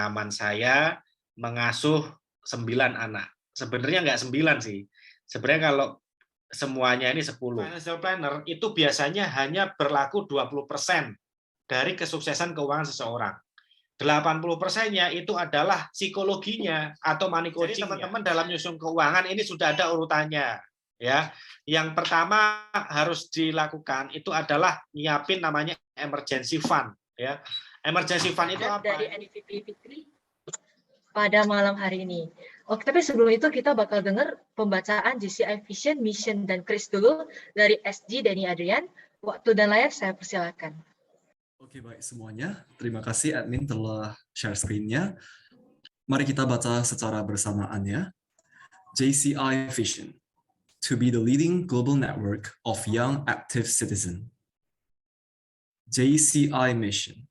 pengalaman saya mengasuh 9 anak. Sebenarnya nggak 9 sih. Sebenarnya kalau semuanya ini 10. Financial planner itu biasanya hanya berlaku 20% dari kesuksesan keuangan seseorang. 80%-nya itu adalah psikologinya atau money coaching. Jadi teman-teman dalam nyusun keuangan ini sudah ada urutannya, ya. Yang pertama harus dilakukan itu adalah nyiapin namanya emergency fund, ya. Emergency fund itu apa? Dari NVP Fikri pada malam hari ini. Oke, tapi sebelum itu kita bakal dengar pembacaan JCI Vision, Mission, dan Chris dulu dari SG Denny Adrian. Waktu dan layar saya persilakan. Oke, baik semuanya. Terima kasih admin telah share screen-nya. Mari kita baca secara bersamaan ya. JCI Vision, to be the leading global network of young active citizens. JCI Mission,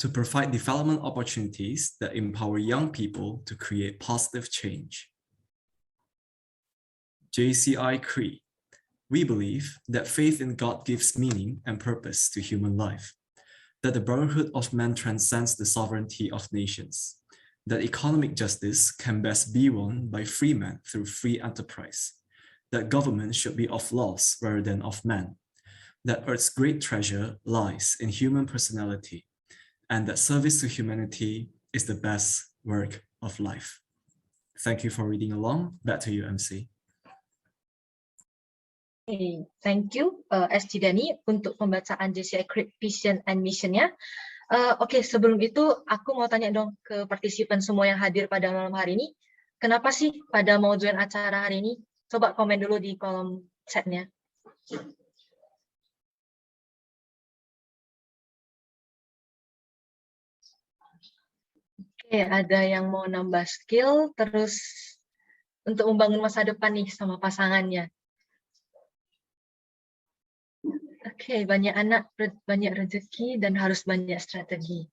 to provide development opportunities that empower young people to create positive change. JCI Creed, we believe that faith in God gives meaning and purpose to human life, that the brotherhood of man transcends the sovereignty of nations, that economic justice can best be won by free men through free enterprise, that government should be of laws rather than of men, that Earth's great treasure lies in human personality, and that service to humanity is the best work of life. Thank you for reading along. Back to you, MC. Okay, thank you, SG Denny, untuk pembacaan JCI Vision and Mission-nya. Oke, sebelum itu aku mau tanya dong ke partisipan semua yang hadir pada malam hari ini, kenapa sih pada mau join acara hari ini? Coba komen dulu di kolom chat-nya. Oke, ada yang mau nambah skill, terus untuk membangun masa depan nih sama pasangannya. Oke, banyak anak, banyak rezeki, dan harus banyak strategi.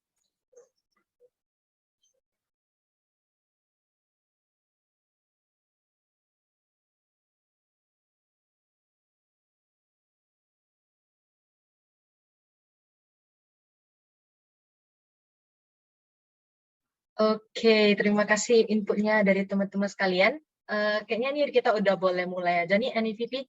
Oke, terima kasih inputnya dari teman-teman sekalian. Kayaknya nih kita udah boleh mulai aja nih NVP.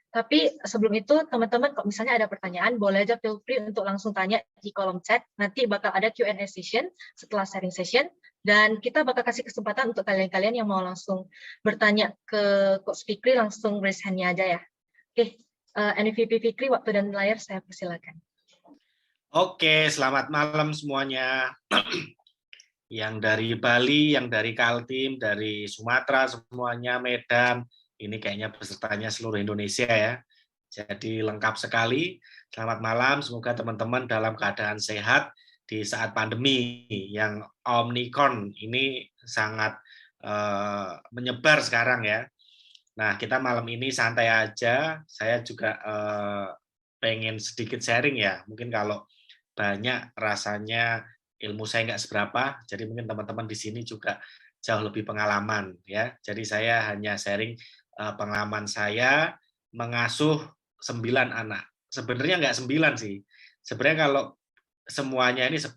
Tapi sebelum itu, teman-teman kalau misalnya ada pertanyaan, boleh aja feel free untuk langsung tanya di kolom chat. Nanti bakal ada Q&A session setelah sharing session. Dan kita bakal kasih kesempatan untuk kalian-kalian yang mau langsung bertanya ke Coach Fikri, langsung raise hand-nya aja ya. Oke, NVP Fikri, waktu dan layar saya persilakan. Oke, selamat malam semuanya. Yang dari Bali, yang dari Kaltim, dari Sumatera semuanya, Medan, ini kayaknya pesertanya seluruh Indonesia ya. Jadi lengkap sekali. Selamat malam, semoga teman-teman dalam keadaan sehat di saat pandemi yang Omicron ini sangat menyebar sekarang ya. Nah, kita malam ini santai aja. Saya juga pengen sedikit sharing ya. Mungkin kalau banyak rasanya ilmu saya nggak seberapa, jadi mungkin teman-teman di sini juga jauh lebih pengalaman ya. Jadi saya hanya sharing pengalaman saya mengasuh 9 anak. Sebenarnya nggak 9 sih. Sebenarnya kalau semuanya ini 10.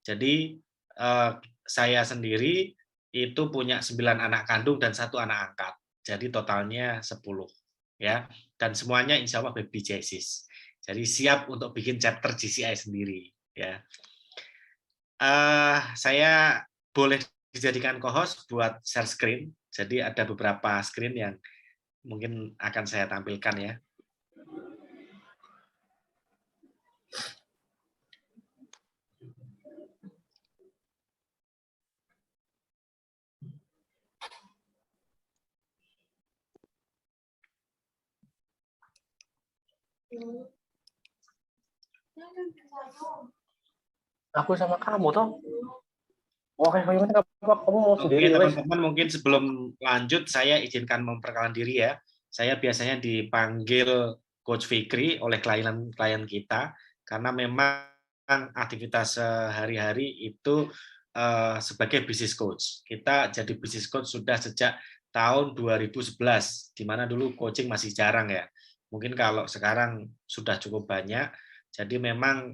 Jadi saya sendiri itu punya 9 anak kandung dan 1 anak angkat. Jadi totalnya 10 ya. Dan semuanya insya Allah baby Jesus. Jadi siap untuk bikin chapter GCI sendiri ya. Saya boleh dijadikan co-host buat share screen. Jadi ada beberapa screen yang mungkin akan saya tampilkan ya. Aku sama kamu toh. Oke, kamu mau sendiri. Oke, teman-teman, mungkin sebelum lanjut saya izinkan memperkenalkan diri ya. Saya biasanya dipanggil Coach Fikri oleh klien kita karena memang aktivitas sehari-hari itu sebagai business coach. Kita jadi business coach sudah sejak tahun 2011, di mana dulu coaching masih jarang ya. Mungkin kalau sekarang sudah cukup banyak, Jadi memang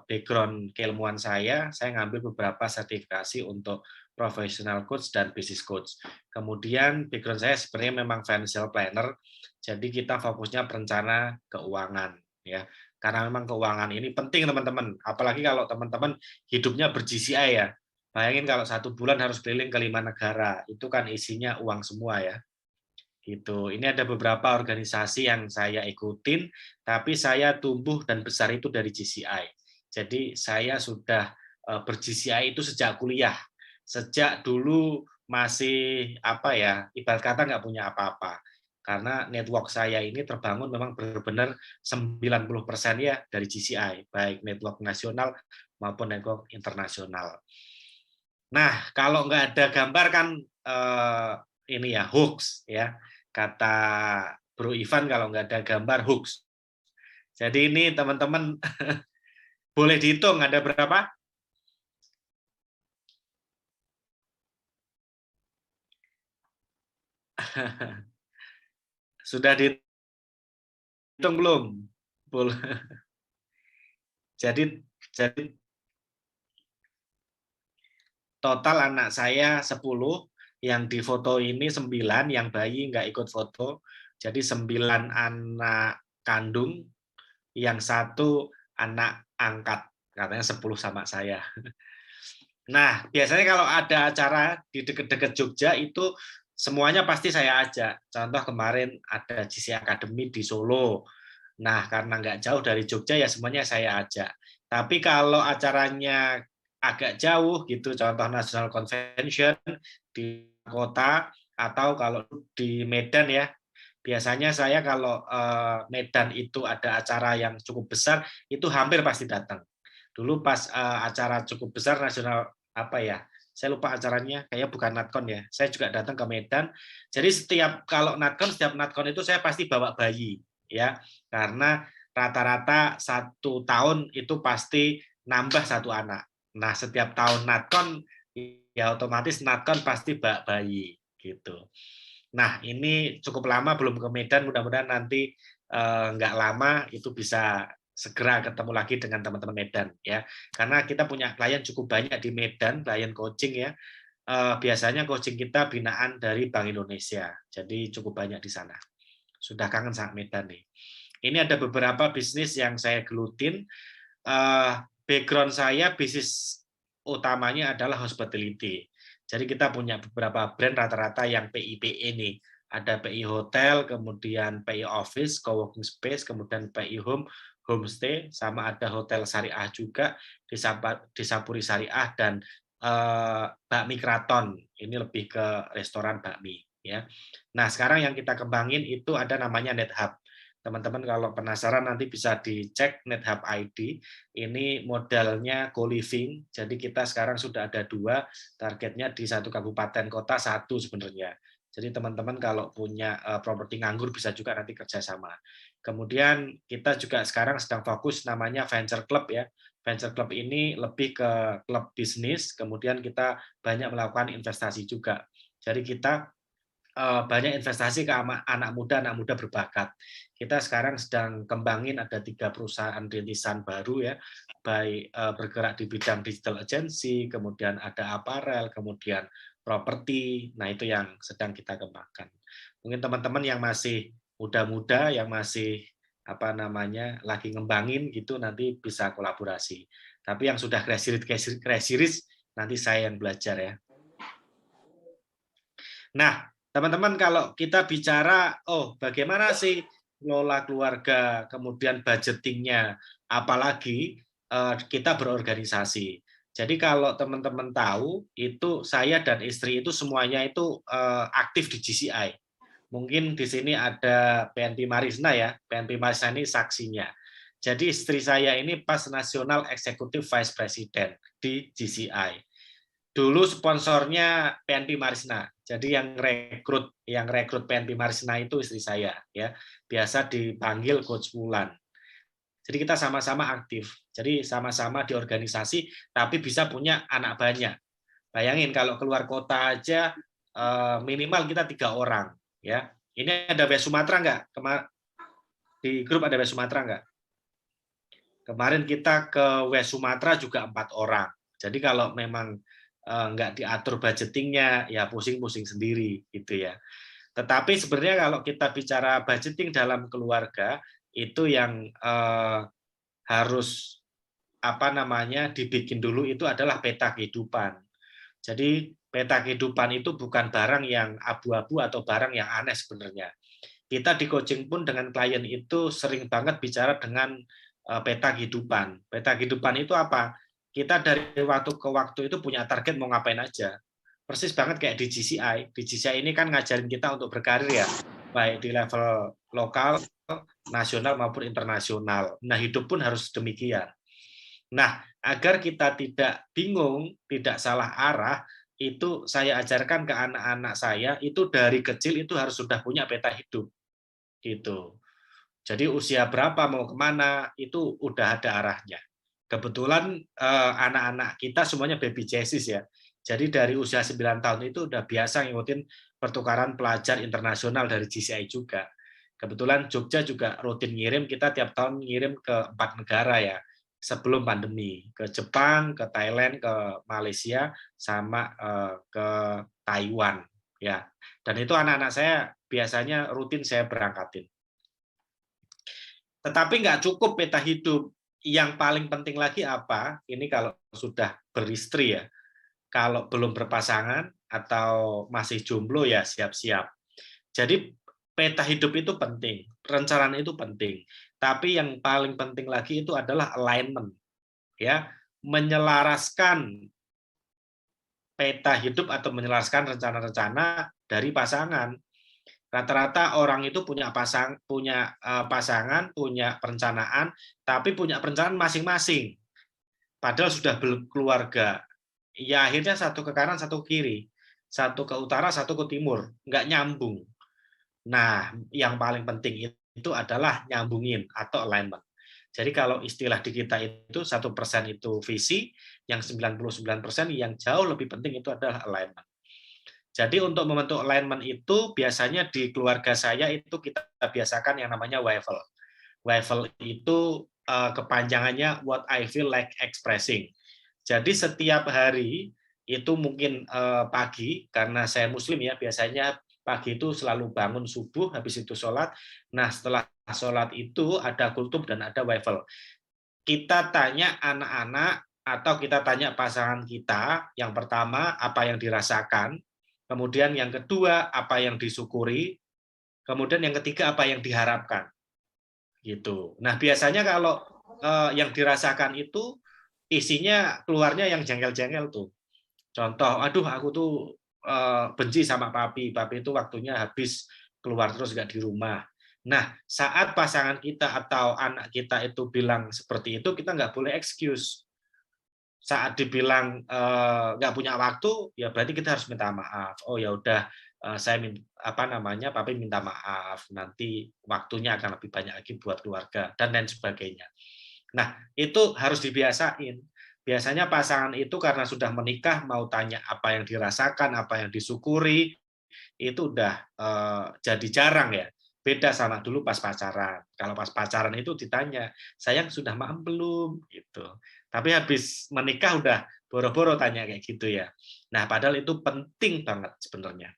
background keilmuan saya ngambil beberapa sertifikasi untuk professional coach dan business coach. Kemudian background saya sebenarnya memang financial planner, jadi kita fokusnya perencana keuangan ya. Karena memang keuangan ini penting teman-teman, apalagi kalau teman-teman hidupnya ber-GCI ya. Bayangin kalau 1 bulan harus keliling ke 5 negara, itu kan isinya uang semua ya. Gitu. Ini ada beberapa organisasi yang saya ikutin, tapi saya tumbuh dan besar itu dari GCI. Jadi saya sudah ber-GCI itu sejak kuliah, sejak dulu masih ibarat kata nggak punya apa-apa. Karena network saya ini terbangun memang benar-benar 90% ya dari GCI, baik network nasional maupun network internasional. Nah, kalau nggak ada gambar kan ini ya hoax ya. Kata Bro Ivan kalau nggak ada gambar hoax. Jadi ini teman-teman boleh dihitung ada berapa? Sudah dihitung belum? Boleh. Jadi total anak saya 10, yang di foto ini 9, yang bayi nggak ikut foto. Jadi 9 anak kandung, yang 1 anak angkat, katanya 10 sama saya. Nah, biasanya kalau ada acara di dekat-dekat Jogja itu semuanya pasti saya ajak. Contoh kemarin ada GC Academy di Solo. Nah, karena nggak jauh dari Jogja ya semuanya saya ajak. Tapi kalau acaranya agak jauh gitu, contoh National Convention di kota atau kalau di Medan ya, biasanya saya kalau Medan itu ada acara yang cukup besar, itu hampir pasti datang. Dulu pas acara cukup besar nasional saya lupa acaranya, kayaknya bukan Natkon ya. Saya juga datang ke Medan. Jadi setiap Natkon itu saya pasti bawa bayi ya, karena rata-rata 1 tahun itu pasti nambah 1 anak. Nah setiap tahun Natkon ya otomatis Natkon pasti bawa bayi gitu. Nah ini cukup lama belum ke Medan, mudah-mudahan nanti nggak lama itu bisa segera ketemu lagi dengan teman-teman Medan ya, karena kita punya klien cukup banyak di Medan, klien coaching ya. Biasanya coaching kita binaan dari Bank Indonesia, jadi cukup banyak di sana. Sudah kangen sama Medan nih. Ini ada beberapa bisnis yang saya gelutin. Background saya bisnis utamanya adalah hospitality. Jadi kita punya beberapa brand rata-rata yang PI-PE nih. Ada PI Hotel, kemudian PI Office, Coworking Space, kemudian PI Home, Homestay, sama ada Hotel Syariah juga, di Sapuri Syariah, dan Bakmi Kraton. Ini lebih ke restoran bakmi. Ya. Nah sekarang yang kita kembangin itu ada namanya NetHub. Teman-teman kalau penasaran nanti bisa dicek NetHub ID. Ini modelnya co-living. Jadi kita sekarang sudah ada 2, targetnya di 1 kabupaten kota 1 sebenarnya. Jadi teman-teman kalau punya properti nganggur bisa juga nanti kerjasama. Kemudian kita juga sekarang sedang fokus namanya Venture Club ya. Venture Club ini lebih ke klub bisnis, kemudian kita banyak melakukan investasi juga. Jadi kita banyak investasi ke anak muda berbakat. Kita sekarang sedang kembangin ada 3 perusahaan rintisan baru ya, baik bergerak di bidang digital agency, kemudian ada apparel, kemudian properti. Nah itu yang sedang kita kembangkan. Mungkin teman-teman yang masih muda-muda, yang masih lagi ngembangin gitu nanti bisa kolaborasi. Tapi yang sudah graduate nanti saya yang belajar ya. Nah, teman-teman kalau kita bicara, bagaimana sih ngelola keluarga, kemudian budgetingnya, apalagi kita berorganisasi. Jadi kalau teman-teman tahu, itu saya dan istri itu semuanya itu aktif di GCI. Mungkin di sini ada PNP Marisna ya, PNP Marisna ini saksinya. Jadi istri saya ini pas National Executive Vice President di GCI. Dulu sponsornya PNP Marisna. Jadi yang rekrut PNP Marisna itu istri saya ya. Biasa dipanggil Coach Wulan. Jadi kita sama-sama aktif. Jadi sama-sama di organisasi tapi bisa punya anak banyak. Bayangin kalau keluar kota aja minimal kita 3 orang ya. Ini ada WS Sumatera nggak? Di grup ada WS Sumatera nggak? Kemarin kita ke West Sumatera juga 4 orang. Jadi kalau memang nggak diatur budgetingnya, ya pusing-pusing sendiri gitu ya. Tetapi sebenarnya kalau kita bicara budgeting dalam keluarga, itu yang harus dibikin dulu itu adalah peta kehidupan. Jadi peta kehidupan itu bukan barang yang abu-abu atau barang yang aneh sebenarnya. Kita di coaching pun dengan klien itu sering banget bicara dengan peta kehidupan. Peta kehidupan itu apa? Kita dari waktu ke waktu itu punya target mau ngapain aja. Persis banget kayak di GCI. Di GCI ini kan ngajarin kita untuk berkarir ya, baik di level lokal, nasional maupun internasional. Nah, hidup pun harus demikian. Nah, agar kita tidak bingung, tidak salah arah, itu saya ajarkan ke anak-anak saya, itu dari kecil itu harus sudah punya peta hidup. Gitu. Jadi usia berapa mau kemana, itu udah ada arahnya. Kebetulan anak-anak kita semuanya baby Jesus ya. Jadi dari usia 9 tahun itu udah biasa ngikutin pertukaran pelajar internasional dari GCI juga. Kebetulan Jogja juga rutin ngirim, kita tiap tahun ngirim ke 4 negara ya, sebelum pandemi. Ke Jepang, ke Thailand, ke Malaysia, sama ke Taiwan. Ya. Dan itu anak-anak saya biasanya rutin saya berangkatin. Tetapi nggak cukup peta hidup. Yang paling penting lagi apa? Ini kalau sudah beristri ya. Kalau belum berpasangan atau masih jomblo ya siap-siap. Jadi peta hidup itu penting, perencanaan itu penting. Tapi yang paling penting lagi itu adalah alignment. Ya, menyelaraskan peta hidup atau menyelaraskan rencana-rencana dari pasangan. Rata-rata orang itu punya pasangan, punya perencanaan, tapi punya perencanaan masing-masing. Padahal sudah berkeluarga. Ya akhirnya satu ke kanan, satu ke kiri. Satu ke utara, satu ke timur. Nggak nyambung. Nah, yang paling penting itu adalah nyambungin atau alignment. Jadi kalau istilah di kita itu 1% itu visi, yang 99% yang jauh lebih penting itu adalah alignment. Jadi untuk membentuk alignment itu biasanya di keluarga saya itu kita biasakan yang namanya WIFLE. WIFLE itu kepanjangannya What I Feel Like Expressing. Jadi setiap hari itu mungkin pagi, karena saya muslim ya, biasanya pagi itu selalu bangun subuh, habis itu sholat. Nah setelah sholat itu ada kultum dan ada WIFLE. Kita tanya anak-anak atau kita tanya pasangan kita, yang pertama apa yang dirasakan, kemudian yang kedua apa yang disyukuri, kemudian yang ketiga apa yang diharapkan. Gitu. Nah, biasanya kalau yang dirasakan itu isinya keluarnya yang jengkel-jengkel tuh. Contoh, aduh aku tuh benci sama papi itu waktunya habis keluar terus nggak di rumah. Nah, saat pasangan kita atau anak kita itu bilang seperti itu, kita nggak boleh excuse. Saat dibilang nggak punya waktu, ya berarti kita harus minta maaf. Oh ya udah, saya papi minta maaf. Nanti waktunya akan lebih banyak lagi buat keluarga dan lain sebagainya. Nah itu harus dibiasain. Biasanya pasangan itu karena sudah menikah mau tanya apa yang dirasakan, apa yang disyukuri, itu udah jadi jarang ya. Beda sama dulu pas pacaran. Kalau pas pacaran itu ditanya, sayang sudah makan belum? Gitu. Tapi habis menikah udah boro-boro tanya kayak gitu ya. Nah, padahal itu penting banget sebenarnya.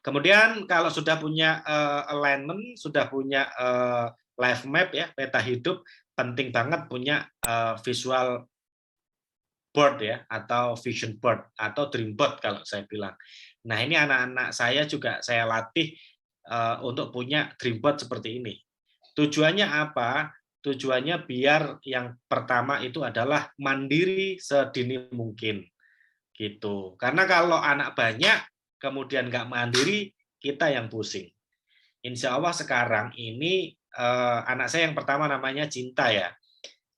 Kemudian kalau sudah punya alignment, sudah punya life map ya, peta hidup, penting banget punya visual board ya, atau vision board atau dream board kalau saya bilang. Nah, ini anak-anak saya juga saya latih untuk punya dream board seperti ini. Tujuannya apa? Tujuannya biar yang pertama itu adalah mandiri sedini mungkin. Gitu. Karena kalau anak banyak, kemudian nggak mandiri, kita yang pusing. Insya Allah sekarang ini anak saya yang pertama namanya Cinta ya.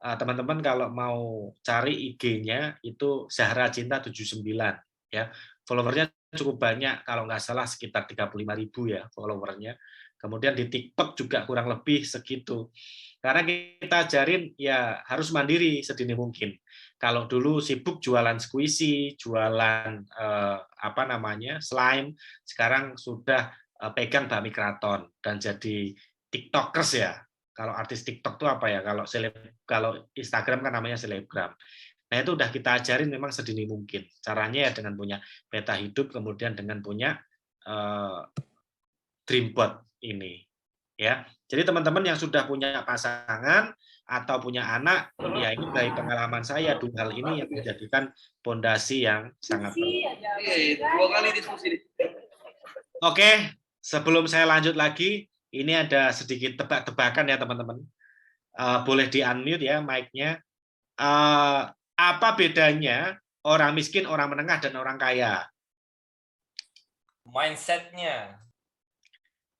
Teman-teman kalau mau cari IG-nya itu Zahra Cinta 79 ya. Followernya cukup banyak, kalau nggak salah sekitar 35.000 ya followernya. Kemudian di TikTok juga kurang lebih segitu. Karena kita ajarin ya harus mandiri sedini mungkin. Kalau dulu sibuk jualan squishy, jualan slime, sekarang sudah pegang bakmi keraton dan jadi TikTokers ya. Kalau artis TikTok itu apa ya? Kalau Instagram kan namanya selebgram. Nah, itu udah kita ajarin memang sedini mungkin. Caranya ya dengan punya peta hidup, kemudian dengan punya dreamboard ini. Ya. Jadi teman-teman yang sudah punya pasangan atau punya anak, ya ini dari pengalaman saya, dua hal ini yang menjadikan pondasi yang sangat penting. Oke, sebelum saya lanjut lagi, ini ada sedikit tebak-tebakan ya teman-teman. Boleh di-unmute ya mic-nya. Apa bedanya orang miskin, orang menengah, dan orang kaya? Mindset-nya.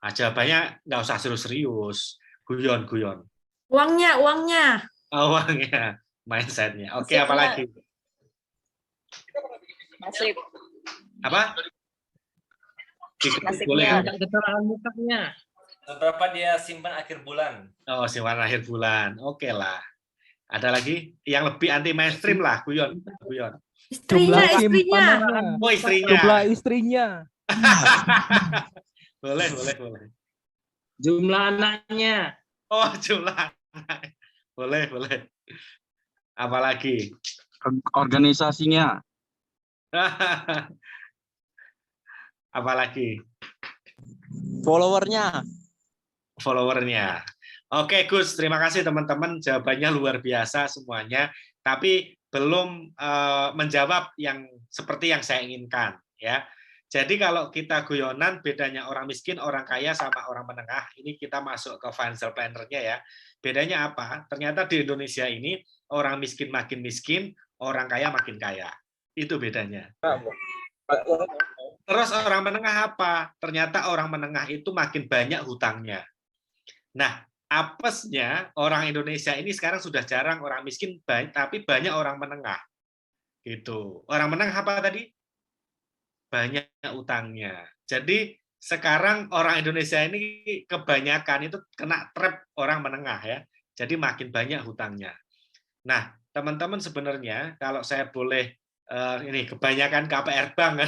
Jawabannya nggak usah serius-serius, guyon. Uangnya. Uangnya, mindset-nya. Oke, apalagi? Nasib. Apa? Nasibnya. Boleh. Keterangan mukanya. Seberapa dia simpan akhir bulan? Oh, simpan akhir bulan. Oke lah. Ada lagi yang lebih anti mainstream lah, guyon. Istrinya. Oh, istrinya. Jumlah istrinya. Boleh. Jumlah anaknya. Oh, jumlah. Boleh. Apalagi? Organisasinya. Apalagi? Followernya. Oke, Gus. Terima kasih teman-teman. Jawabannya luar biasa semuanya. Tapi belum menjawab yang seperti yang saya inginkan. Ya. Jadi kalau kita guyonan, bedanya orang miskin, orang kaya, sama orang menengah, ini kita masuk ke financial planner-nya ya. Bedanya apa? Ternyata di Indonesia ini, orang miskin makin miskin, orang kaya makin kaya. Itu bedanya. Terus orang menengah apa? Ternyata orang menengah itu makin banyak hutangnya. Nah, apesnya orang Indonesia ini sekarang sudah jarang orang miskin, tapi banyak orang menengah. Gitu. Orang menengah apa tadi? Banyak utangnya. Jadi sekarang orang Indonesia ini kebanyakan itu kena trap orang menengah ya. Jadi makin banyak hutangnya. Nah, teman-teman sebenarnya kalau saya boleh ini kebanyakan KPR bank.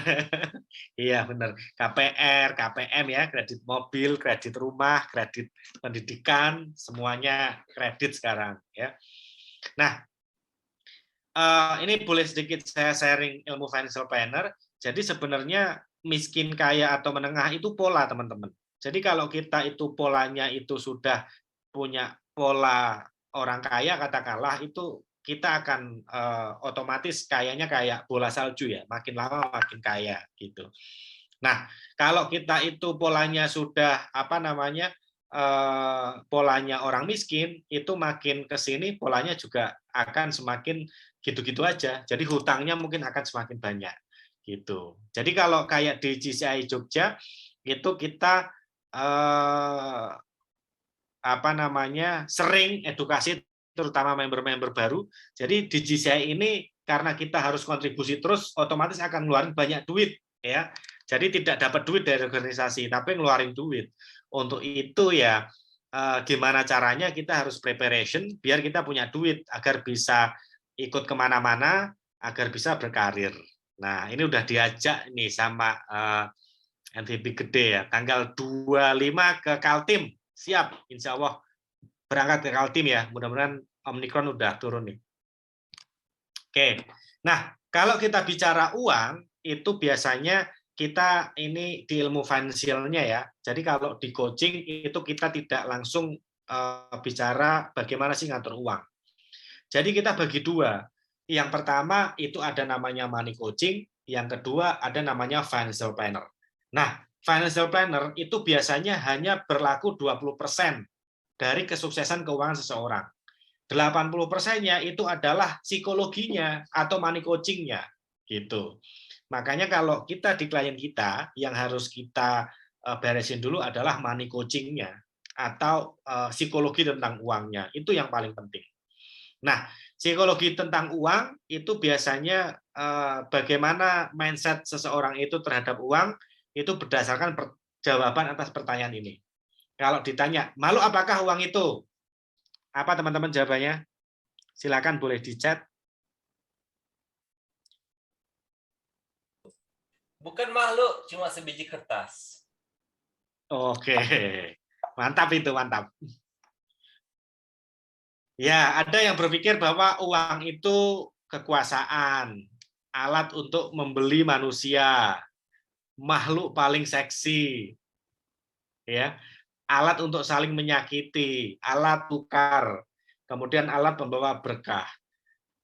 Iya benar. KPR, KPM ya, kredit mobil, kredit rumah, kredit pendidikan, semuanya kredit sekarang ya. Nah, ini boleh sedikit saya sharing ilmu financial planner. Jadi sebenarnya miskin, kaya, atau menengah itu pola, teman-teman. Jadi kalau kita itu polanya itu sudah punya pola orang kaya, katakanlah, itu kita akan otomatis kayaknya kayak bola salju ya, makin lama makin kaya gitu. Nah, kalau kita itu polanya sudah polanya orang miskin, itu makin ke sini polanya juga akan semakin gitu-gitu aja. Jadi hutangnya mungkin akan semakin banyak. Gitu. Jadi kalau kayak di GCI Jogja itu kita sering edukasi terutama member-member baru. Jadi di GCI ini karena kita harus kontribusi terus, otomatis akan ngeluarin banyak duit ya. Jadi tidak dapat duit dari organisasi, tapi ngeluarin duit. Untuk itu ya gimana caranya kita harus preparation biar kita punya duit agar bisa ikut kemana-mana, agar bisa berkarir. Nah, ini udah diajak nih sama MVP gede ya, tanggal 25 ke Kaltim. Siap, insya Allah berangkat ke Kaltim ya. Mudah-mudahan Omikron udah turun nih. Oke, nah kalau kita bicara uang, itu biasanya kita ini di ilmu finansialnya ya. Jadi kalau di coaching itu kita tidak langsung bicara bagaimana sih ngatur uang. Jadi kita bagi dua. Yang pertama itu ada namanya money coaching, yang kedua ada namanya financial planner. Nah, financial planner itu biasanya hanya berlaku 20% dari kesuksesan keuangan seseorang. 80%-nya itu adalah psikologinya atau money coaching-nya gitu. Makanya kalau kita di klien kita yang harus kita beresin dulu adalah money coaching-nya atau psikologi tentang uangnya. Itu yang paling penting. Nah, psikologi tentang uang itu biasanya bagaimana mindset seseorang itu terhadap uang itu berdasarkan jawaban atas pertanyaan ini. Kalau ditanya, malu apakah uang itu? Apa teman-teman jawabannya? Silakan boleh di chat. Bukan makhluk, cuma sebiji kertas. Oke, mantap itu, mantap. Ya, ada yang berpikir bahwa uang itu kekuasaan, alat untuk membeli manusia, makhluk paling seksi, ya, alat untuk saling menyakiti, alat tukar, kemudian alat pembawa berkah,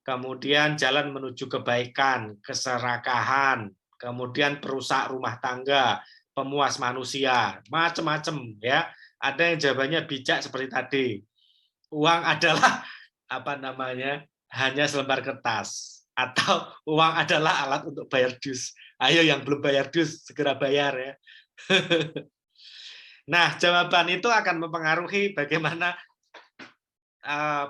kemudian jalan menuju kebaikan, keserakahan, kemudian perusak rumah tangga, pemuas manusia, macam-macam, ya. Ada yang jawabannya bijak seperti tadi. Uang adalah apa namanya? Hanya selembar kertas, atau uang adalah alat untuk bayar dus. Ayo yang belum bayar dus segera bayar ya. Nah, jawaban itu akan mempengaruhi bagaimana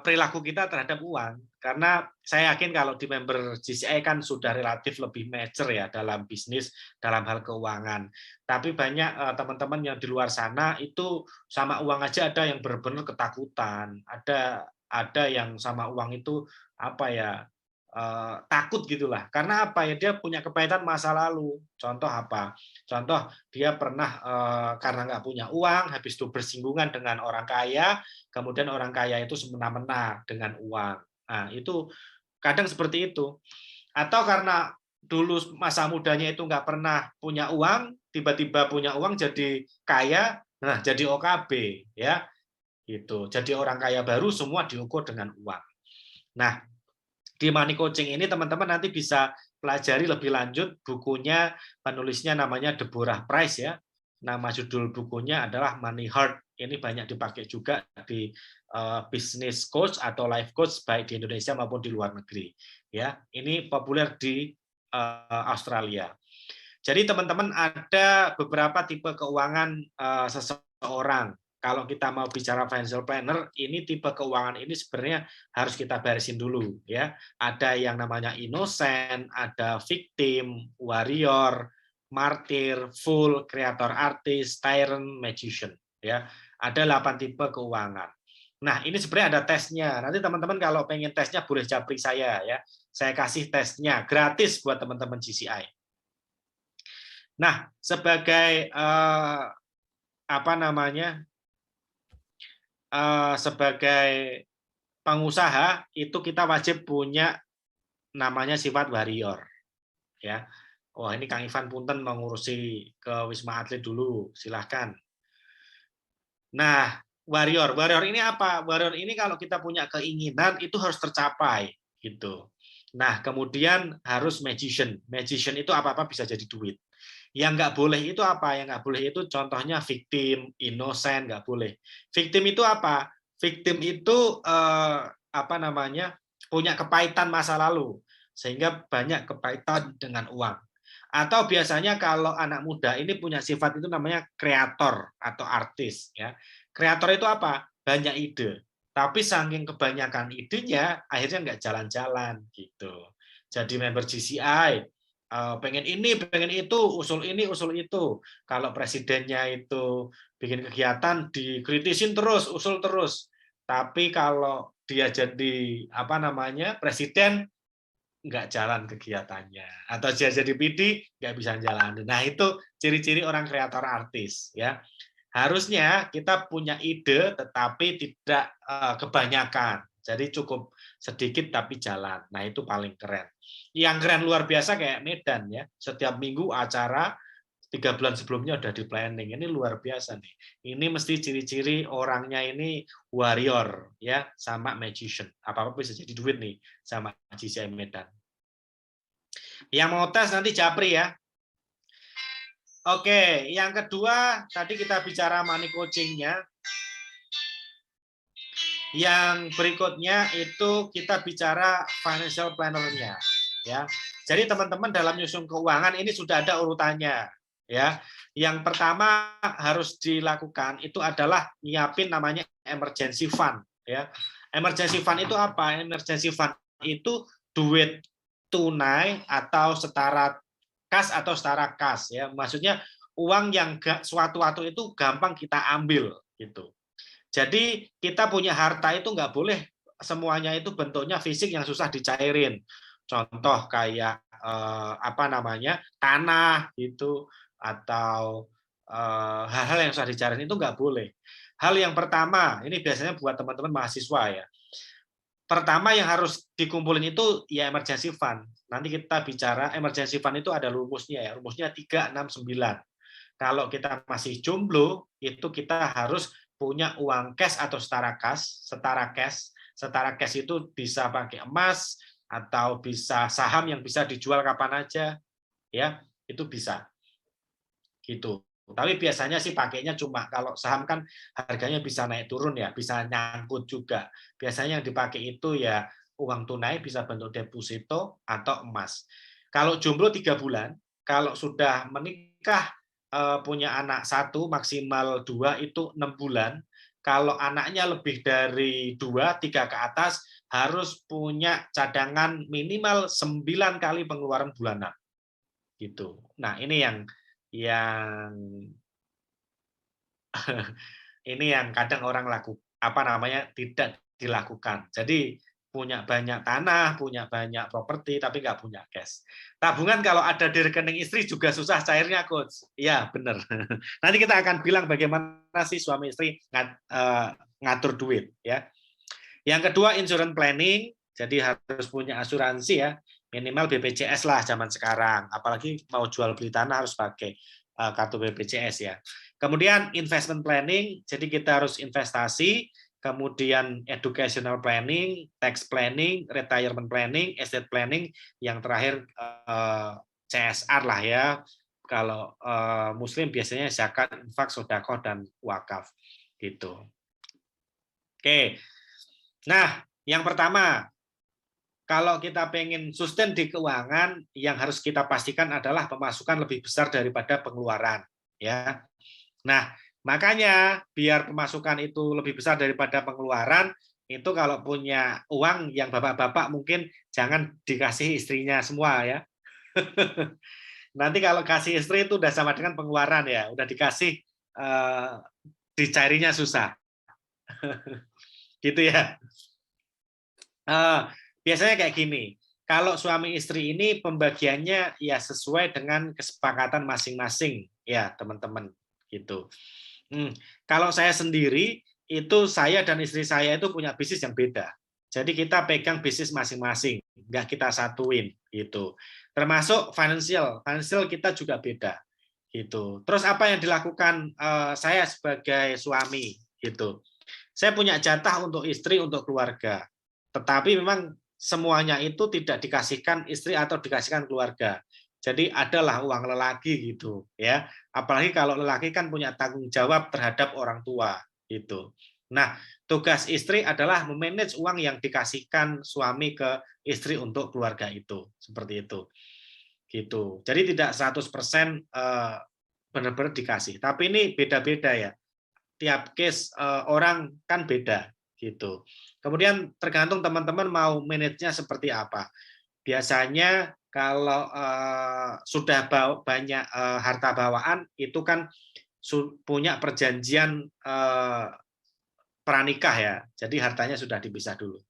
perilaku kita terhadap uang. Karena saya yakin kalau di member GCI kan sudah relatif lebih mature ya dalam bisnis, dalam hal keuangan. Tapi banyak teman-teman yang di luar sana itu sama uang aja ada yang benar-benar ketakutan. Ada yang sama uang itu apa ya, takut gitulah. Karena apa ya, dia punya kepahitan masa lalu. Contoh apa? Contoh dia pernah karena nggak punya uang, habis itu bersinggungan dengan orang kaya, kemudian orang kaya itu semena-mena dengan uang. Nah, itu kadang seperti itu. Atau karena dulu masa mudanya itu nggak pernah punya uang, tiba-tiba punya uang jadi kaya, nah jadi OKB ya, gitu. Jadi orang kaya baru semua diukur dengan uang. Nah, di Money Coaching ini teman-teman nanti bisa pelajari lebih lanjut bukunya, penulisnya namanya Deborah Price ya. Nama judul bukunya adalah Money Heart. Ini banyak dipakai juga di business coach atau life coach baik di Indonesia maupun di luar negeri. Ya, ini populer di Australia. Jadi teman-teman ada beberapa tipe keuangan seseorang. Kalau kita mau bicara financial planner, ini tipe keuangan ini sebenarnya harus kita beresin dulu ya. Ada yang namanya innocent, ada victim, warrior, martyr, fool, creator artist, tyrant, magician ya. Ada 8 tipe keuangan. Nah, ini sebenarnya ada tesnya. Nanti teman-teman kalau pengen tesnya boleh japri saya ya. Saya kasih tesnya gratis buat teman-teman GCI. Nah, sebagai apa namanya? Sebagai pengusaha itu kita wajib punya namanya sifat warrior ya. Wah, ini Kang Ivan punten mengurusi ke Wisma Atlet dulu, silahkan. Nah, warrior ini apa? Warrior ini kalau kita punya keinginan itu harus tercapai gitu. Nah, kemudian harus magician. Magician itu apa-apa bisa jadi duit. Yang nggak boleh itu apa? Yang nggak boleh itu contohnya victim, innocent, nggak boleh. Victim itu apa? Victim itu apa namanya, punya kepahitan masa lalu, sehingga banyak kepahitan dengan uang. Atau biasanya kalau anak muda ini punya sifat itu namanya kreator atau artis. Ya. Kreator itu apa? Banyak ide. Tapi saking kebanyakan idenya, akhirnya nggak jalan-jalan gitu. Jadi member GCI, pengen ini, pengen itu, usul ini, usul itu. Kalau presidennya itu bikin kegiatan, dikritisin terus, usul terus. Tapi kalau dia jadi apa namanya presiden, nggak jalan kegiatannya. Atau dia jadi PD, nggak bisa jalan. Nah itu ciri-ciri orang kreator artis. Ya. Harusnya kita punya ide, tetapi tidak kebanyakan. Jadi cukup sedikit tapi jalan. Nah itu paling keren. Yang keren luar biasa kayak Medan ya. Setiap minggu acara 3 bulan sebelumnya udah di planning. Ini luar biasa nih. Ini mesti ciri-ciri orangnya ini warrior ya, sama magician. Apa-apa bisa jadi duit nih sama GCI Medan. Yang mau tes nanti japri ya. Oke, yang kedua tadi kita bicara money coaching-nya. Yang berikutnya itu kita bicara financial planner-nya ya. Jadi teman-teman dalam nyusun keuangan ini sudah ada urutannya ya. Yang pertama harus dilakukan itu adalah nyiapin namanya emergency fund ya. Emergency fund itu apa? Emergency fund itu duit tunai atau setara kas atau setara kas ya. Maksudnya uang yang suatu waktu itu gampang kita ambil gitu. Jadi kita punya harta itu nggak boleh semuanya itu bentuknya fisik yang susah dicairin. Contoh kayak apa namanya tanah itu atau hal-hal yang susah dicairin itu nggak boleh. Hal yang pertama ini biasanya buat teman-teman mahasiswa ya. pertama yang harus dikumpulin itu ya emergency fund. Nanti kita bicara emergency fund itu ada rumusnya ya. Rumusnya 369. Kalau kita masih jomblo, itu kita harus punya uang cash atau setara cash. Setara cash itu bisa pakai emas atau bisa saham yang bisa dijual kapan aja, ya itu bisa. Gitu. Tapi biasanya sih pakainya cuma kalau saham kan harganya bisa naik turun ya, bisa nyangkut juga. Biasanya yang dipakai itu ya uang tunai, bisa bentuk deposito atau emas. Kalau jomblo 3 bulan, kalau sudah menikah punya anak 1 maksimal 2 itu 6 bulan. Kalau anaknya lebih dari 2, 3 ke atas harus punya cadangan minimal 9 kali pengeluaran bulanan. Gitu. Nah, ini yang ini yang kadang orang tidak dilakukan. Jadi punya banyak tanah, punya banyak properti, tapi nggak punya cash. Tabungan kalau ada di rekening istri juga susah cairnya, Coach. Iya, benar. Nanti kita akan bilang bagaimana sih suami istri ngatur duit. Ya. Yang kedua, insurance planning. Jadi harus punya asuransi ya. Minimal BPJS lah zaman sekarang. Apalagi mau jual beli tanah harus pakai kartu BPJS ya. Kemudian investment planning, jadi kita harus investasi, kemudian educational planning, tax planning, retirement planning, estate planning, yang terakhir CSR lah ya. Kalau Muslim biasanya zakat, infak, sedekah dan wakaf gitu. Oke. Nah, yang pertama, kalau kita pengen sustain di keuangan, yang harus kita pastikan adalah pemasukan lebih besar daripada pengeluaran, ya. Nah, makanya biar pemasukan itu lebih besar daripada pengeluaran, itu kalau punya uang yang bapak-bapak mungkin jangan dikasih istrinya semua ya. Nanti kalau kasih istri itu udah sama dengan pengeluaran ya, udah dikasih dicairinya susah. Gitu ya. Biasanya kayak gini, kalau suami istri ini pembagiannya ya sesuai dengan kesepakatan masing-masing ya teman-teman gitu. Kalau saya sendiri itu saya dan istri saya itu punya bisnis yang beda. Jadi kita pegang bisnis masing-masing, nggak kita satuin gitu. Termasuk financial kita juga beda gitu. Terus apa yang dilakukan saya sebagai suami gitu. Saya punya jatah untuk istri, untuk keluarga. Tetapi memang semuanya itu tidak dikasihkan istri atau dikasihkan keluarga. Jadi adalah uang lelaki gitu ya. Apalagi kalau lelaki kan punya tanggung jawab terhadap orang tua gitu. Nah, tugas istri adalah memanage uang yang dikasihkan suami ke istri untuk keluarga itu, seperti itu. Gitu. Jadi tidak 100% benar-benar dikasih. Tapi ini beda-beda ya. Tiap case orang kan beda gitu. Kemudian tergantung teman-teman mau manage-nya seperti apa. Biasanya kalau sudah banyak harta bawaan itu kan punya perjanjian pranikah ya. Jadi hartanya sudah dipisah dulu.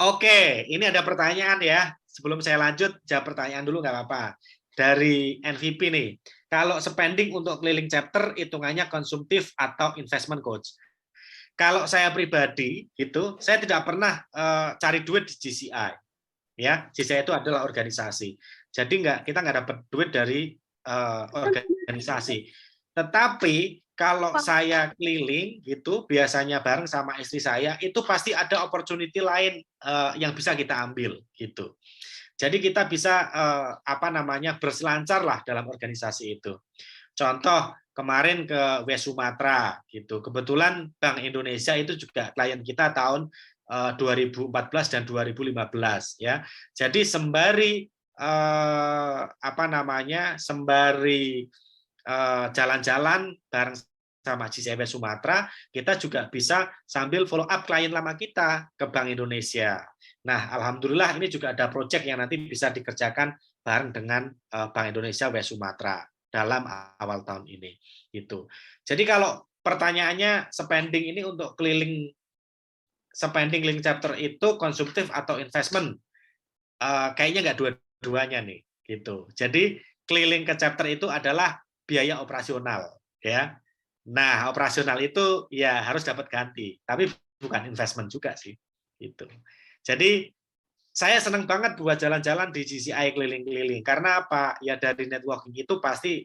Oke, ini ada pertanyaan ya. Sebelum saya lanjut, jawab pertanyaan dulu nggak apa-apa. Dari NVP nih, kalau spending untuk keliling chapter hitungannya konsumtif atau investment, Coach? Kalau saya pribadi gitu, saya tidak pernah cari duit di GCI. Ya, GCI itu adalah organisasi. Jadi kita nggak dapat duit dari organisasi. Tetapi kalau saya keliling gitu, biasanya bareng sama istri saya, itu pasti ada opportunity lain yang bisa kita ambil gitu. Jadi kita bisa berselancar lah dalam organisasi itu. Contoh kemarin ke West Sumatra gitu. Kebetulan Bank Indonesia itu juga klien kita tahun 2014 dan 2015 ya. Jadi sembari jalan-jalan bareng sama GCI West Sumatra, kita juga bisa sambil follow up klien lama kita ke Bank Indonesia. Nah, alhamdulillah ini juga ada proyek yang nanti bisa dikerjakan bareng dengan Bank Indonesia West Sumatra dalam awal tahun ini. Gitu. Jadi kalau pertanyaannya spending ini untuk keliling link chapter itu konsumtif atau investment, kayaknya nggak dua-duanya nih. Gitu. Jadi keliling ke chapter itu adalah biaya operasional, ya. Nah, operasional itu ya harus dapat ganti. Tapi bukan investment juga sih. Gitu. Jadi saya senang banget buat jalan-jalan di GCI keliling-keliling. Karena apa? Ya dari networking itu pasti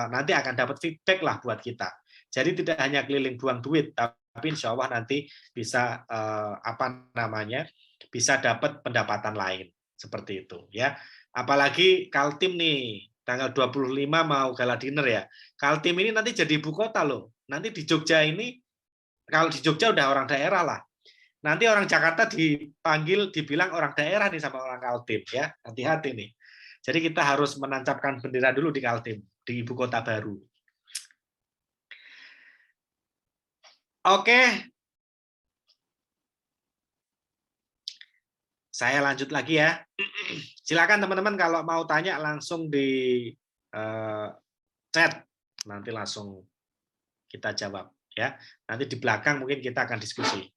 nanti akan dapat feedback lah buat kita. Jadi tidak hanya keliling buang duit, tapi insya Allah nanti bisa bisa dapat pendapatan lain seperti itu ya. Apalagi Kaltim nih tanggal 25 mau gala dinner ya. Kaltim ini nanti jadi ibu kota loh. Nanti di Jogja ini, kalau di Jogja udah orang daerah lah. Nanti orang Jakarta dibilang orang daerah nih sama orang Kaltim ya. Hati-hati nih. Jadi kita harus menancapkan bendera dulu di Kaltim, di ibu kota baru. Oke. Saya lanjut lagi ya. Silakan teman-teman kalau mau tanya langsung di chat, nanti langsung kita jawab ya. Nanti di belakang mungkin kita akan diskusi.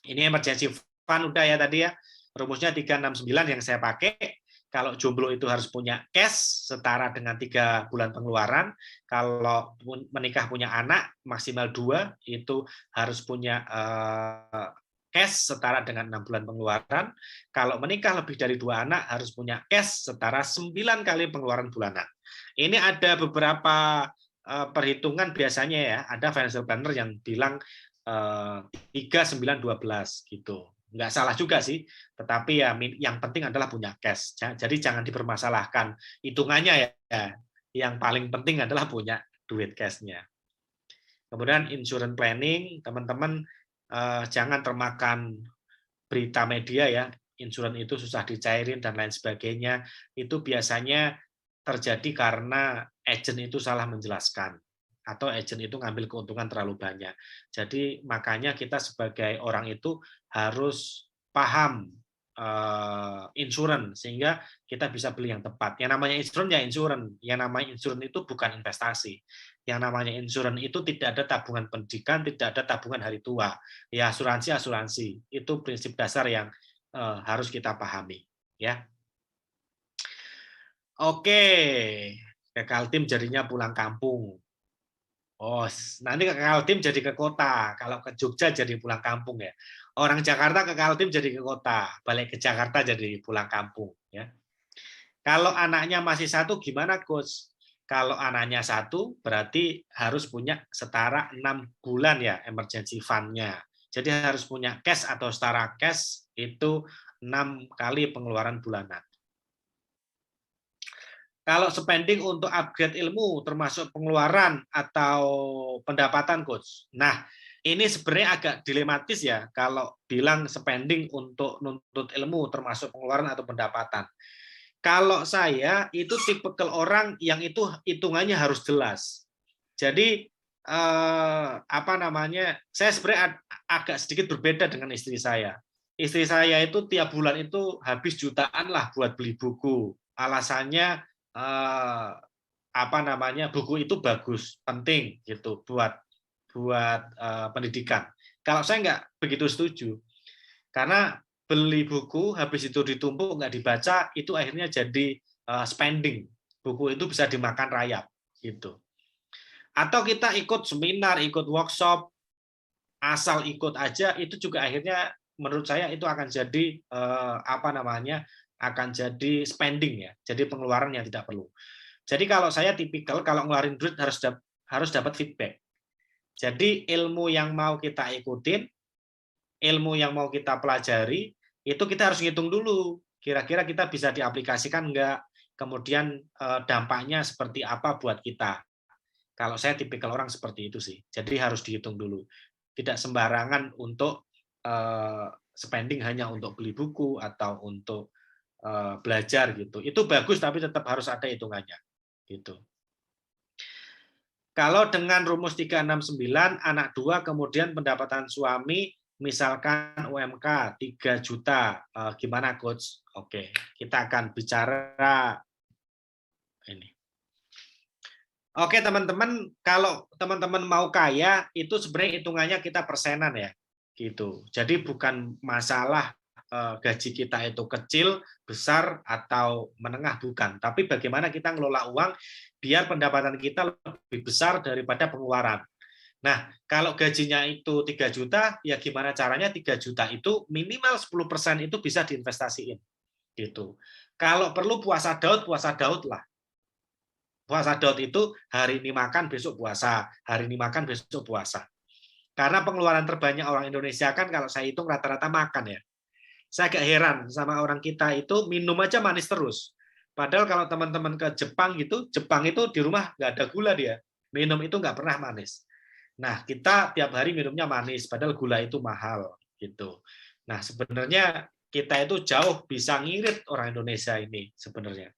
Ini emergency fund udah ya tadi ya. Rumusnya 369 yang saya pakai. Kalau jomblo itu harus punya cash setara dengan 3 bulan pengeluaran. Kalau menikah punya anak maksimal 2 itu harus punya cash setara dengan 6 bulan pengeluaran. Kalau menikah lebih dari 2 anak harus punya cash setara 9 kali pengeluaran bulanan. Ini ada beberapa perhitungan biasanya ya. Ada financial planner yang bilang 3, 9, 12 gitu. Nggak salah juga sih, tetapi ya yang penting adalah punya cash. Jadi jangan dipermasalahkan hitungannya ya. Yang paling penting adalah punya duit cash-nya. Kemudian insurance planning, teman-teman jangan termakan berita media ya, insurans itu susah dicairin dan lain sebagainya. Itu biasanya terjadi karena agent itu salah menjelaskan atau agent itu ngambil keuntungan terlalu banyak. Jadi makanya kita sebagai orang itu harus paham insurans sehingga kita bisa beli yang tepat. Yang namanya insurans ya insurans. Yang namanya insurans itu bukan investasi. Yang namanya insurans itu tidak ada tabungan pendidikan, tidak ada tabungan hari tua. Ya asuransi. Itu prinsip dasar yang harus kita pahami. Ya. Oke, ke Kaltim jadinya pulang kampung. Oh, nanti ke Kaltim jadi ke kota. Kalau ke Jogja jadi pulang kampung ya. Orang Jakarta ke Kaltim jadi ke kota. Balik ke Jakarta jadi pulang kampung. Ya. Kalau anaknya masih 1 gimana, Coach? Kalau anaknya 1 berarti harus punya setara 6 bulan ya emergency fund-nya. Jadi harus punya cash atau setara cash itu 6 kali pengeluaran bulanan. Kalau spending untuk upgrade ilmu termasuk pengeluaran atau pendapatan, Coach. Nah, ini sebenarnya agak dilematis ya kalau bilang spending untuk nuntut ilmu termasuk pengeluaran atau pendapatan. Kalau saya itu tipikal orang yang itu hitungannya harus jelas. Jadi saya sebenarnya agak sedikit berbeda dengan istri saya. Istri saya itu tiap bulan itu habis jutaan lah buat beli buku. Alasannya buku itu bagus, penting gitu buat pendidikan. Kalau saya nggak begitu setuju, karena beli buku habis itu ditumpuk nggak dibaca itu akhirnya jadi spending. Buku itu bisa dimakan rayap gitu. Atau kita ikut seminar, ikut workshop, asal ikut aja itu juga akhirnya menurut saya itu akan jadi akan jadi spending ya, jadi pengeluaran yang tidak perlu. Jadi kalau saya tipikal kalau ngeluarin duit harus dapat feedback. Jadi ilmu yang mau kita ikutin, ilmu yang mau kita pelajari, itu kita harus ngitung dulu. Kira-kira kita bisa diaplikasikan enggak? Kemudian dampaknya seperti apa buat kita. Kalau saya tipikal orang seperti itu sih. Jadi harus dihitung dulu. Tidak sembarangan untuk spending hanya untuk beli buku atau untuk belajar gitu. Itu bagus tapi tetap harus ada hitungannya gitu. Kalau dengan rumus 369 anak 2 kemudian pendapatan suami misalkan UMK 3 juta, gimana Coach? Oke, kita akan bicara ini. Oke teman-teman, kalau teman-teman mau kaya itu sebenarnya hitungannya kita persenan ya, gitu. Jadi bukan masalah gaji kita itu kecil, besar, atau menengah, bukan. Tapi bagaimana kita ngelola uang biar pendapatan kita lebih besar daripada pengeluaran. Nah, kalau gajinya itu 3 juta, ya gimana caranya 3 juta itu minimal 10% itu bisa diinvestasiin. Gitu. Kalau perlu puasa Daud lah. Puasa Daud itu hari ini makan, besok puasa. Hari ini makan, besok puasa. Karena pengeluaran terbanyak orang Indonesia kan kalau saya hitung rata-rata makan ya. Saya agak heran sama orang kita itu minum aja manis terus. Padahal kalau teman-teman ke Jepang gitu, Jepang itu di rumah nggak ada gula dia. Minum itu nggak pernah manis. Nah, kita tiap hari minumnya manis, padahal gula itu mahal. Gitu. Nah, sebenarnya kita itu jauh bisa ngirit orang Indonesia ini sebenarnya.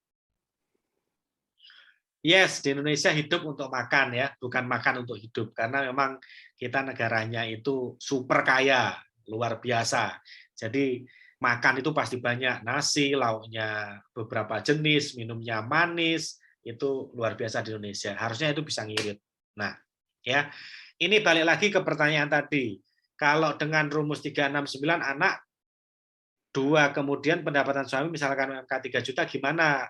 Yes, di Indonesia hidup untuk makan ya, bukan makan untuk hidup. Karena memang kita negaranya itu super kaya, luar biasa. Jadi makan itu pasti banyak, nasi, lauknya beberapa jenis, minumnya manis, itu luar biasa di Indonesia. Harusnya itu bisa ngirit. Nah, ya. Ini balik lagi ke pertanyaan tadi. Kalau dengan rumus 369 anak 2 kemudian pendapatan suami misalkan UMK 3 juta gimana?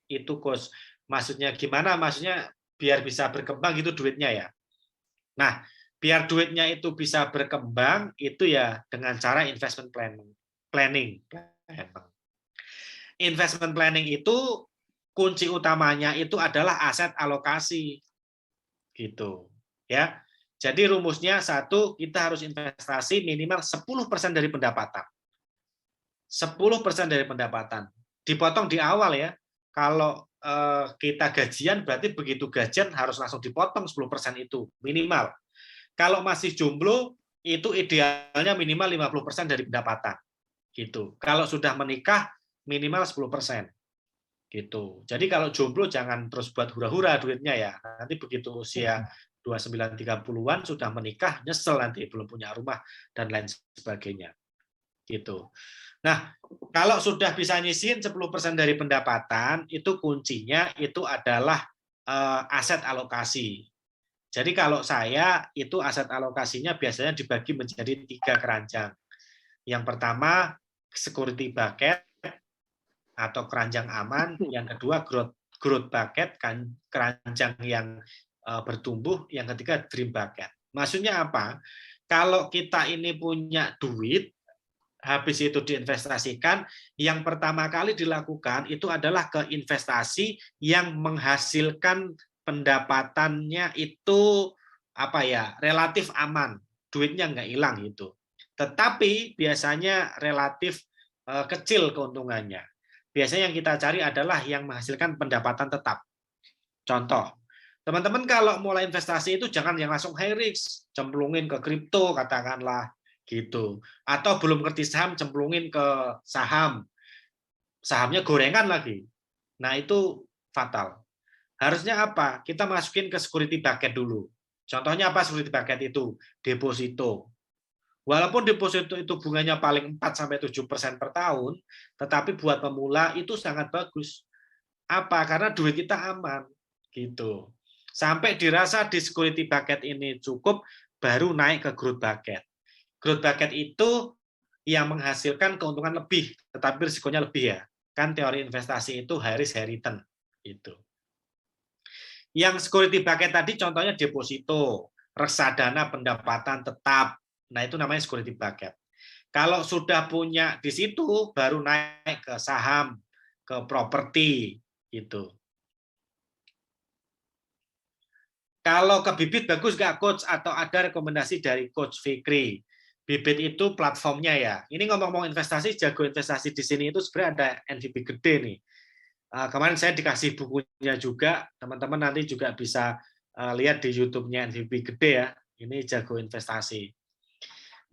Itu Coach. Maksudnya gimana? Maksudnya biar bisa berkembang gitu duitnya ya. Nah, biar duitnya itu bisa berkembang itu ya dengan cara investment planning. Investment planning itu kunci utamanya itu adalah aset alokasi. Gitu. Ya. Jadi rumusnya satu, kita harus investasi minimal 10% dari pendapatan. 10% dari pendapatan. Dipotong di awal ya. Kalau kita gajian berarti begitu gajian harus langsung dipotong 10% itu minimal. Kalau masih jomblo itu idealnya minimal 50% dari pendapatan. Gitu. Kalau sudah menikah minimal 10%. Gitu. Jadi kalau jomblo jangan terus buat hura-hura duitnya ya. Nanti begitu usia 29-30-an sudah menikah, nyesel nanti belum punya rumah dan lain sebagainya. Gitu. Nah, kalau sudah bisa nyisihin 10% dari pendapatan, itu kuncinya itu adalah aset alokasi. Jadi kalau saya itu aset alokasinya biasanya dibagi menjadi 3 keranjang. Yang pertama security bucket atau keranjang aman, yang kedua growth bucket, keranjang yang bertumbuh, yang ketiga dream bucket. Maksudnya apa? Kalau kita ini punya duit, habis itu diinvestasikan, yang pertama kali dilakukan itu adalah ke investasi yang menghasilkan pendapatannya itu apa ya, relatif aman, duitnya nggak hilang gitu. Tetapi biasanya relatif kecil keuntungannya. Biasanya yang kita cari adalah yang menghasilkan pendapatan tetap. Contoh, teman-teman kalau mulai investasi itu jangan yang langsung high risk, cemplungin ke kripto katakanlah gitu. Atau belum ngerti saham cemplungin ke saham. Sahamnya gorengan lagi. Nah, itu fatal. Harusnya apa? Kita masukin ke security bucket dulu. Contohnya apa security bucket itu? Deposito. Walaupun deposito itu bunganya paling 4-7% per tahun, tetapi buat pemula itu sangat bagus. Apa? Karena duit kita aman gitu. Sampai dirasa di security bucket ini cukup, baru naik ke growth bucket. Growth bucket itu yang menghasilkan keuntungan lebih, tetapi risikonya lebih ya. Kan teori investasi itu high risk, high return. Gitu. Yang security bucket tadi contohnya deposito, reksadana pendapatan tetap. Nah, itu namanya security bucket. Kalau sudah punya di situ, baru naik ke saham, ke properti, gitu. Kalau ke bibit bagus nggak Coach? Atau ada rekomendasi dari Coach Fikri? Bibit itu platformnya ya. Ini ngomong-ngomong investasi, jago investasi di sini itu sebenarnya ada NVP gede nih. Kemarin saya dikasih bukunya juga, teman-teman nanti juga bisa lihat di YouTube-nya NVP gede ya. Ini jago investasi.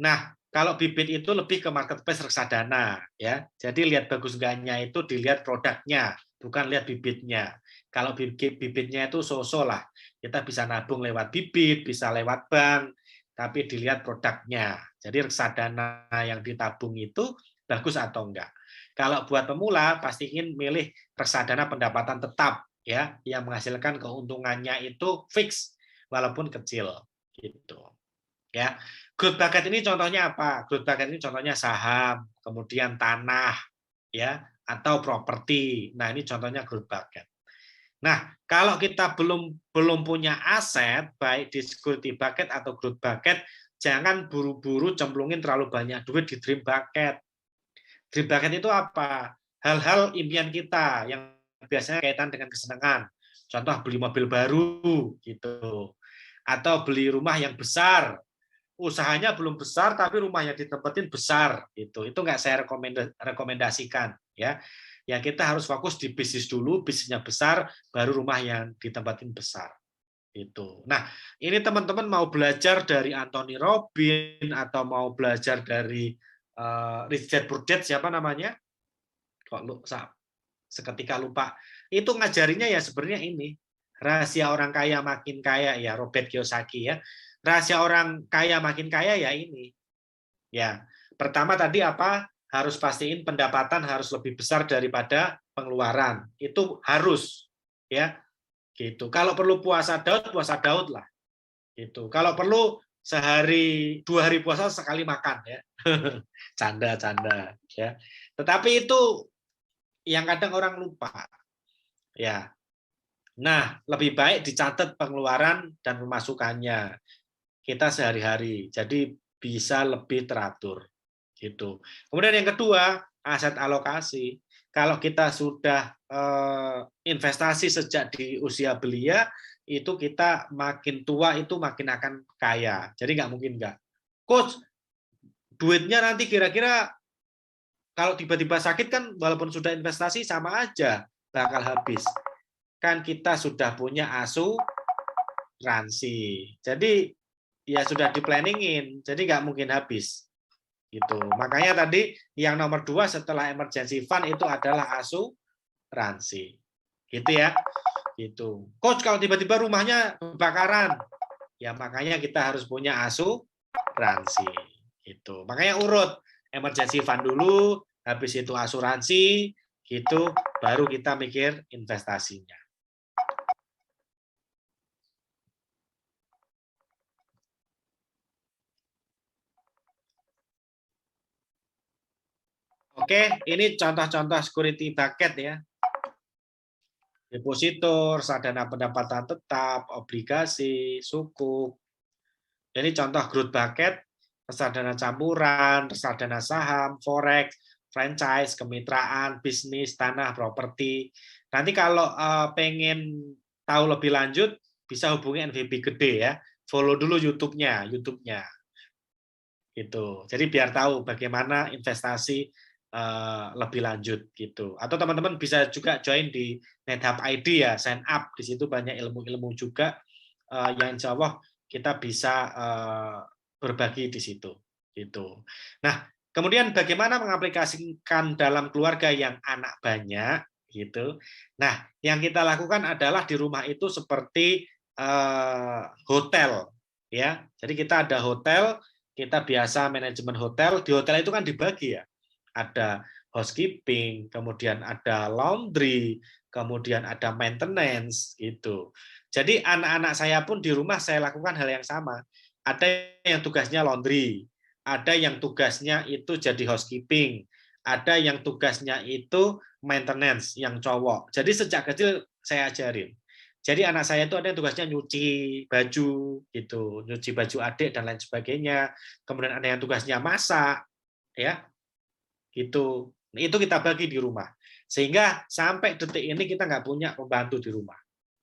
Nah, kalau bibit itu lebih ke marketplace reksadana ya. Jadi lihat bagus enggaknya itu dilihat produknya, bukan lihat bibitnya. Kalau bibitnya itu so-so lah. Kita bisa nabung lewat bibit, bisa lewat bank, tapi dilihat produknya. Jadi reksadana yang ditabung itu bagus atau enggak. Kalau buat pemula pastiin milih reksadana pendapatan tetap ya, yang menghasilkan keuntungannya itu fix walaupun kecil gitu. Ya. Growth bucket ini contohnya apa? Growth bucket ini contohnya saham, kemudian tanah ya, atau properti. Nah, ini contohnya growth bucket. Nah, kalau kita belum punya aset, baik di security bucket atau growth bucket, jangan buru-buru cemplungin terlalu banyak duit di dream bucket. Dream bucket itu apa? Hal-hal impian kita yang biasanya kaitan dengan kesenangan. Contoh beli mobil baru gitu. Atau beli rumah yang besar. Usahanya belum besar tapi rumah yang ditempatin besar gitu. Itu nggak saya rekomendasikan ya. Ya kita harus fokus di bisnis dulu, bisnisnya besar, baru rumah yang ditempatin besar. Itu. Nah, ini teman-teman mau belajar dari Anthony Robbins atau mau belajar dari Rich Dad Poor Dad, siapa namanya? Kok seketika lupa. Itu ngajarinya ya sebenarnya ini. Rahasia orang kaya makin kaya ya, Robert Kiyosaki ya. Rahasia orang kaya makin kaya ya ini. Ya, pertama tadi apa? Harus pastiin pendapatan harus lebih besar daripada pengeluaran. Itu harus ya. Gitu. Kalau perlu puasa Daud lah. Gitu. Kalau perlu sehari 2 hari puasa sekali makan ya. Canda ya. Tetapi itu yang kadang orang lupa. Ya. Nah, lebih baik dicatat pengeluaran dan pemasukannya kita sehari-hari. Jadi bisa lebih teratur. Gitu. Kemudian yang kedua, aset alokasi. Kalau kita sudah investasi sejak di usia belia, itu kita makin tua itu makin akan kaya. Jadi nggak mungkin nggak. Coach, duitnya nanti kira-kira kalau tiba-tiba sakit kan walaupun sudah investasi sama aja bakal habis. Kan kita sudah punya asuransi. Jadi ya sudah di-planningin, jadi nggak mungkin habis. Gitu. Makanya tadi yang nomor 2 setelah emergency fund itu adalah asuransi. Gitu ya. Gitu. Coach, kalau tiba-tiba rumahnya kebakaran, ya makanya kita harus punya asuransi. Gitu. Makanya urut emergency fund dulu, habis itu asuransi, gitu, baru kita mikir investasinya. Oke, ini contoh-contoh security bucket ya. Depositor, reksadana pendapatan tetap, obligasi, sukuk. Ini contoh growth bucket, reksadana campuran, reksadana saham, forex, franchise, kemitraan, bisnis, tanah, properti. Nanti kalau pengen tahu lebih lanjut, bisa hubungi NVB Gede ya. Follow dulu YouTube-nya. Gitu. Jadi biar tahu bagaimana investasi lebih lanjut gitu. Atau teman-teman bisa juga join di NetHub ID ya, sign up di situ banyak ilmu-ilmu juga yang insya Allah kita bisa berbagi di situ gitu. Nah, kemudian bagaimana mengaplikasikan dalam keluarga yang anak banyak gitu. Nah, yang kita lakukan adalah di rumah itu seperti hotel ya. Jadi kita ada hotel, kita biasa manajemen hotel, di hotel itu kan dibagi ya. Ada housekeeping, kemudian ada laundry, kemudian ada maintenance gitu. Jadi anak-anak saya pun di rumah saya lakukan hal yang sama. Ada yang tugasnya laundry, ada yang tugasnya itu jadi housekeeping, ada yang tugasnya itu maintenance yang cowok. Jadi sejak kecil saya ajarin. Jadi anak saya itu ada yang tugasnya nyuci baju gitu, nyuci baju adik dan lain sebagainya. Kemudian ada yang tugasnya masak, ya. Gitu. Itu kita bagi di rumah. Sehingga sampai detik ini kita nggak punya pembantu di rumah.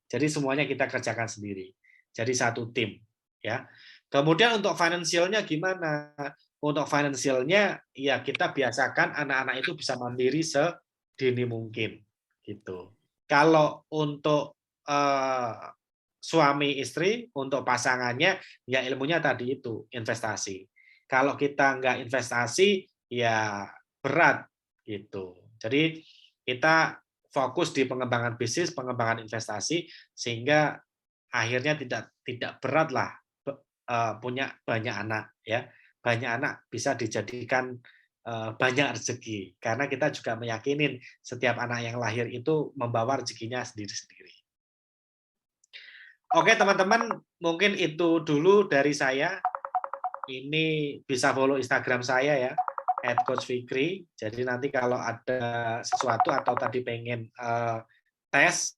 Jadi semuanya kita kerjakan sendiri. Jadi satu tim, ya. Kemudian untuk finansialnya gimana? Untuk finansialnya ya kita biasakan anak-anak itu bisa mandiri sedini mungkin, gitu. Kalau untuk suami istri, untuk pasangannya ya ilmunya tadi itu investasi. Kalau kita nggak investasi ya berat gitu. Jadi kita fokus di pengembangan bisnis, pengembangan investasi sehingga akhirnya tidak berat lah punya banyak anak ya. Banyak anak bisa dijadikan banyak rezeki karena kita juga meyakinin setiap anak yang lahir itu membawa rezekinya sendiri-sendiri. Oke teman-teman, mungkin itu dulu dari saya. Ini bisa follow Instagram saya ya, @coachfikri. Jadi nanti kalau ada sesuatu atau tadi pengen tes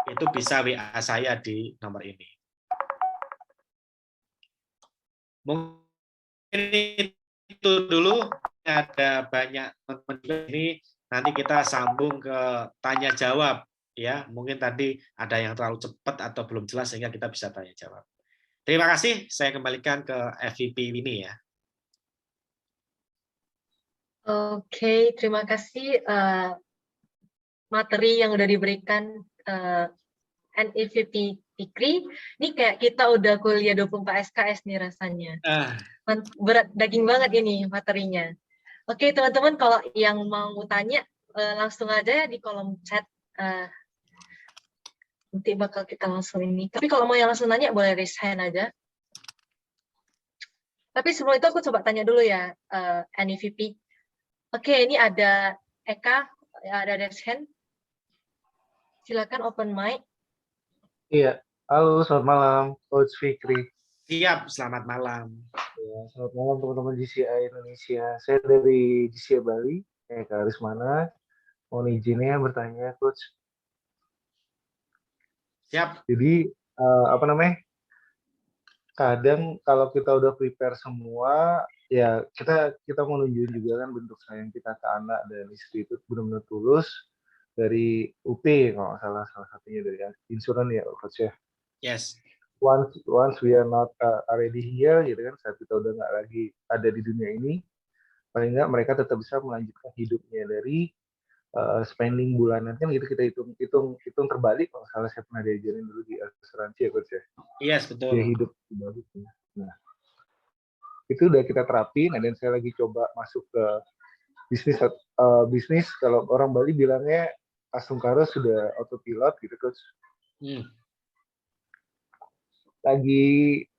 itu bisa WA saya di nomor ini. Mungkin itu dulu, ada banyak teman-teman ini, nanti kita sambung ke tanya jawab ya. Mungkin tadi ada yang terlalu cepat atau belum jelas sehingga kita bisa tanya jawab. Terima kasih, saya kembalikan ke FVP ini ya. Oke, terima kasih materi yang udah diberikan NEVP Fikri. Ini kayak kita udah kuliah 24 SKS nih rasanya. Berat daging banget ini materinya. Oke, teman-teman, kalau yang mau tanya langsung aja ya di kolom chat. Nanti bakal kita langsung ini. Tapi kalau mau yang langsung nanya boleh raise hand aja. Tapi sebelum itu aku coba tanya dulu ya, NEVP. Oke, ini ada Eka, ada raise hand. Silakan open mic. Iya, halo, selamat malam, Coach Fikri. Siap, selamat malam. Ya, selamat malam teman-teman GCI Indonesia. Saya dari GCI Bali, Eka Arismana. Mohon izinnya bertanya, Coach. Siap. Jadi, kadang kalau kita udah prepare semua, ya kita mau nunjukin juga kan bentuk sayang kita ke anak dan istri itu benar-benar tulus dari UP, kalau nggak salah satunya dari insuran ya, Coach ya. Yes. Once we are not already here, gitu kan, saat kita udah nggak lagi ada di dunia ini, paling nggak mereka tetap bisa melanjutkan hidupnya dari spending bulanan kan gitu, kita hitung terbalik, kalau salah saya pernah diajarin dulu di asuransi ya, Coach ya. Yes, betul. Dia hidup baliknya. Nah, itu udah kita terapin, dan saya lagi coba masuk ke bisnis. Kalau orang Bali bilangnya Asungkaro sudah autopilot gitu, Coach. Lagi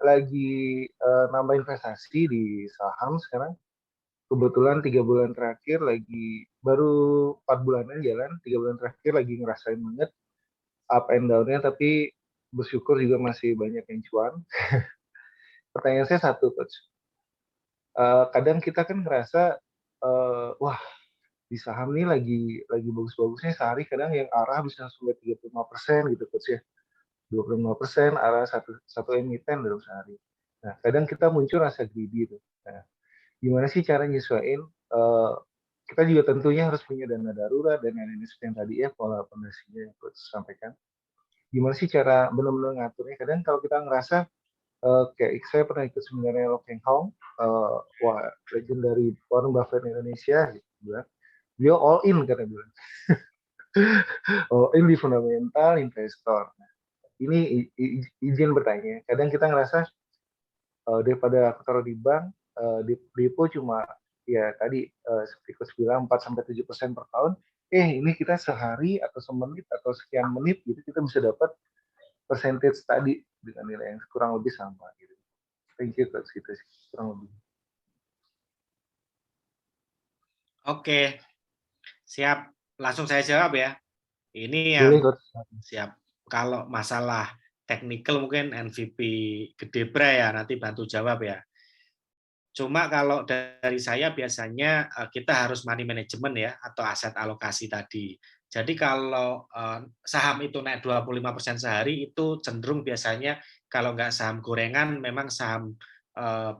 nambah investasi di saham sekarang. Kebetulan 3 bulan terakhir baru 4 bulanan jalan, 3 bulan terakhir lagi ngerasain banget up and down-nya, tapi bersyukur juga masih banyak yang cuan. Pertanyaan saya satu, Coach. Kadang kita kan ngerasa, wah, di saham nih lagi bagus-bagusnya sehari kadang yang arah bisa sampai 35% gitu, Coach ya. 25% arah satu emiten dalam sehari. Nah, kadang kita muncul rasa greedy tuh. Nah, gimana sih cara nyesuaiin? Kita juga tentunya harus punya dana darurat dan lain-lain seperti yang tadi ya, pola fondasinya yang Coach sampaikan. Gimana sih cara benar-benar ngaturnya? Kadang kalau kita ngerasa, kayak saya pernah ikut seminarnya Lo Keng Hong, wah, legend dari Warren Buffett Indonesia, gitu, bilang, beliau all in, kata bilang. All in di fundamental investor. Ini izin bertanya, kadang kita ngerasa daripada aku taruh di bank, depo cuma ya tadi seperti Coach bilang 4-7% per tahun, ini kita sehari atau semenit atau sekian menit gitu kita bisa dapat percentage tadi dengan nilai yang kurang lebih sama gitu. Thank you, Coach, gitu sih kurang lebih. Oke, siap. Langsung saya jawab ya. Ini Boleh, yang Coach. siap. Kalau masalah technical mungkin NVP Gedebra ya nanti bantu jawab ya. Cuma kalau dari saya biasanya kita harus money management ya atau aset alokasi tadi. Jadi kalau saham itu naik 25% sehari itu cenderung biasanya kalau nggak saham gorengan memang saham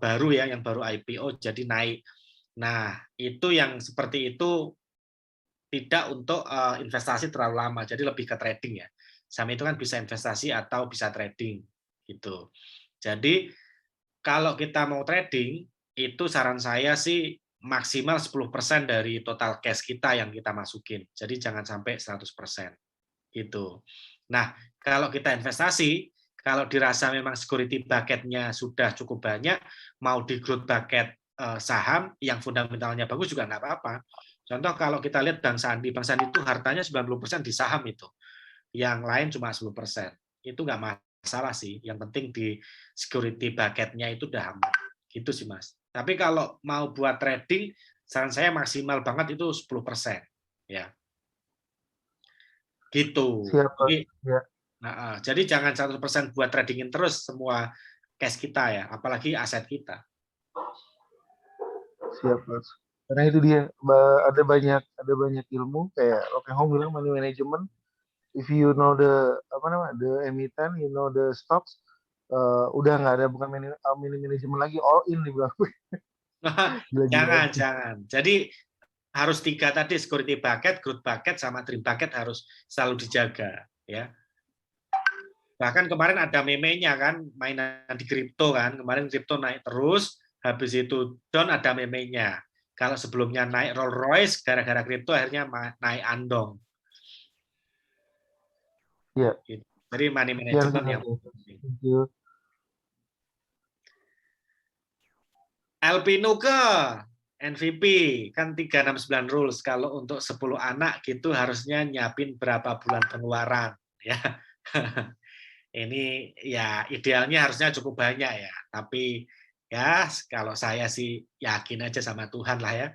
baru ya yang baru IPO jadi naik. Nah, itu yang seperti itu tidak untuk investasi terlalu lama, jadi lebih ke trading ya. Saham itu kan bisa investasi atau bisa trading gitu. Jadi kalau kita mau trading itu saran saya sih maksimal 10% dari total cash kita yang kita masukin. Jadi jangan sampai 100% gitu. Nah, kalau kita investasi, kalau dirasa memang security bucket-nya sudah cukup banyak, mau di growth bucket saham yang fundamentalnya bagus juga nggak apa-apa. Contoh kalau kita lihat Bang Sandi itu hartanya 90% di saham itu. Yang lain cuma 10%. Itu nggak masalah sih. Yang penting di security bucket-nya itu udah aman. Gitu sih, Mas. Tapi kalau mau buat trading, saran saya maksimal banget itu 10%. Ya. Gitu. Siap, Jadi, ya. Jadi jangan 100% buat tradingin terus semua cash kita ya, apalagi aset kita. Siap, Coach. Karena itu dia ada banyak ilmu kayak Lo Keng Hong bilang money management. if you know the apa namanya the emiten, you know the stocks, udah nggak ada bukan mini manajemen lagi, all in dibilang. Gila-gila. Jangan. Jadi harus 3 tadi, security bucket, growth bucket, sama dream bucket harus selalu dijaga, ya. Bahkan kemarin ada meme-nya kan, mainan di kripto kan, kemarin kripto naik terus, habis itu down ada meme-nya. Kalau sebelumnya naik Rolls Royce, gara-gara kripto akhirnya naik Andong. Iya. Jadi money management yang penting. Thank you. LP Nuke, MVP, kan 369 rules. Kalau untuk 10 anak gitu harusnya nyiapin berapa bulan pengeluaran. Ya. Ini ya idealnya harusnya cukup banyak ya. Tapi ya kalau saya sih yakin aja sama Tuhan lah ya.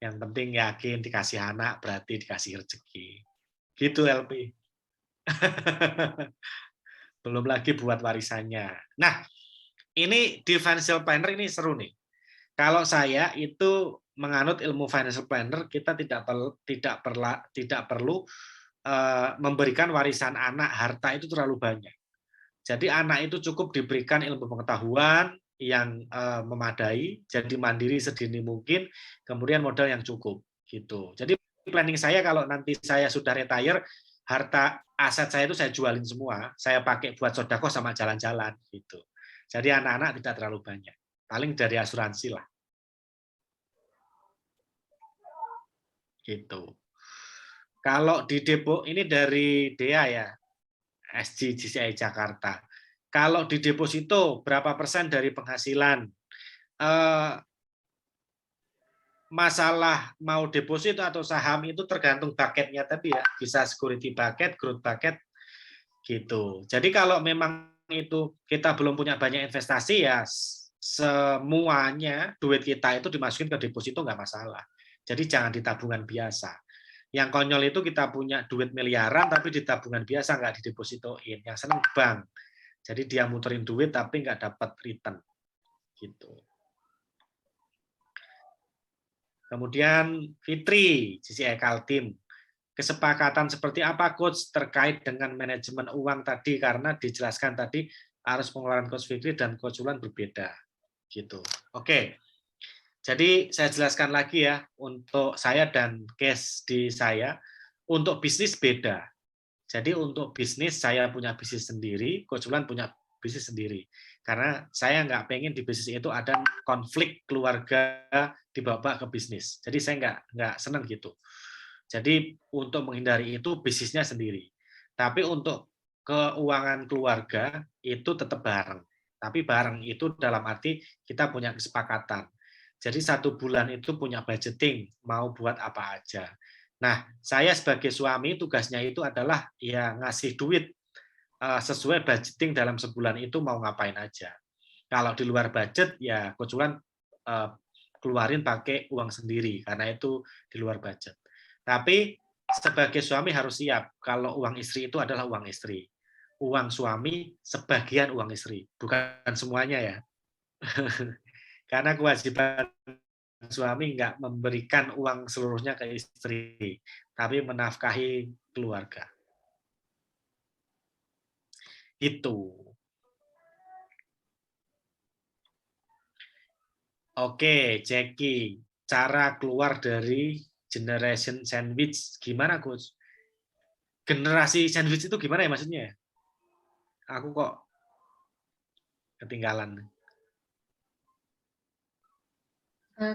Yang penting yakin dikasih anak berarti dikasih rezeki. Gitu LP. Belum lagi buat warisannya. Nah, ini di financial planner ini seru nih. Kalau saya itu menganut ilmu financial planner, kita tidak perlu memberikan warisan anak harta itu terlalu banyak. Jadi anak itu cukup diberikan ilmu pengetahuan yang memadai, jadi mandiri sedini mungkin, kemudian modal yang cukup gitu. Jadi planning saya kalau nanti saya sudah retire, harta aset saya itu saya jualin semua, saya pakai buat sodako sama jalan-jalan gitu. Jadi anak-anak tidak terlalu banyak, paling dari asuransi lah. Gitu. Kalau di depo ini dari Dea ya, SG GCI Jakarta. Kalau di deposito berapa persen dari penghasilan? Masalah mau deposito atau saham itu tergantung bucketnya tadi ya, bisa security bucket, growth bucket gitu. Jadi kalau memang itu kita belum punya banyak investasi ya semuanya duit kita itu dimasukin ke deposito nggak masalah. Jadi jangan di tabungan biasa. Yang konyol itu kita punya duit miliaran tapi di tabungan biasa nggak didepositoin. Yang seneng bank. Jadi dia muterin duit tapi nggak dapat return gitu. Kemudian Fitri, GCI Kaltim. Kesepakatan seperti apa Coach terkait dengan manajemen uang tadi, karena dijelaskan tadi arus pengeluaran Coach Fitri dan Coach Ulan berbeda. Gitu. Oke. Jadi saya jelaskan lagi ya, untuk saya dan case di saya, untuk bisnis beda. Jadi untuk bisnis saya punya bisnis sendiri, Coach Ulan punya bisnis sendiri. Karena saya nggak pengen di bisnis itu ada konflik keluarga dibawa ke bisnis. Jadi saya nggak senang gitu. Jadi untuk menghindari itu bisnisnya sendiri. Tapi untuk keuangan keluarga itu tetap bareng. Tapi bareng itu dalam arti kita punya kesepakatan. Jadi 1 bulan itu punya budgeting, mau buat apa aja. Nah, saya sebagai suami tugasnya itu adalah ya ngasih duit sesuai budgeting dalam sebulan itu mau ngapain aja. Kalau di luar budget ya Coach Ulan keluarin pakai uang sendiri karena itu di luar budget. Tapi sebagai suami harus siap kalau uang istri itu adalah uang istri. Uang suami sebagian uang istri, bukan semuanya ya. Karena kewajiban suami nggak memberikan uang seluruhnya ke istri, tapi menafkahi keluarga. Itu. Oke, Jackie, cara keluar dari generation sandwich gimana, Coach? Generasi sandwich itu gimana ya maksudnya? Aku kok ketinggalan.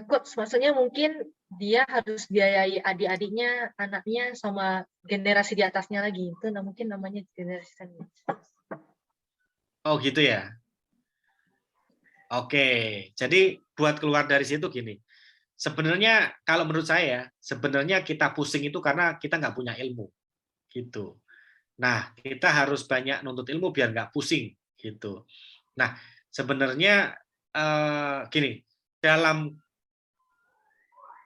Coach, maksudnya mungkin dia harus biayai adik-adiknya, anaknya, sama generasi di atasnya lagi. Itu mungkin namanya generasi sandwich. Oh gitu ya. Oke, jadi buat keluar dari situ gini. Sebenarnya kalau menurut saya, sebenarnya kita pusing itu karena kita nggak punya ilmu, gitu. Nah, kita harus banyak nuntut ilmu biar nggak pusing, gitu. Nah, sebenarnya gini, dalam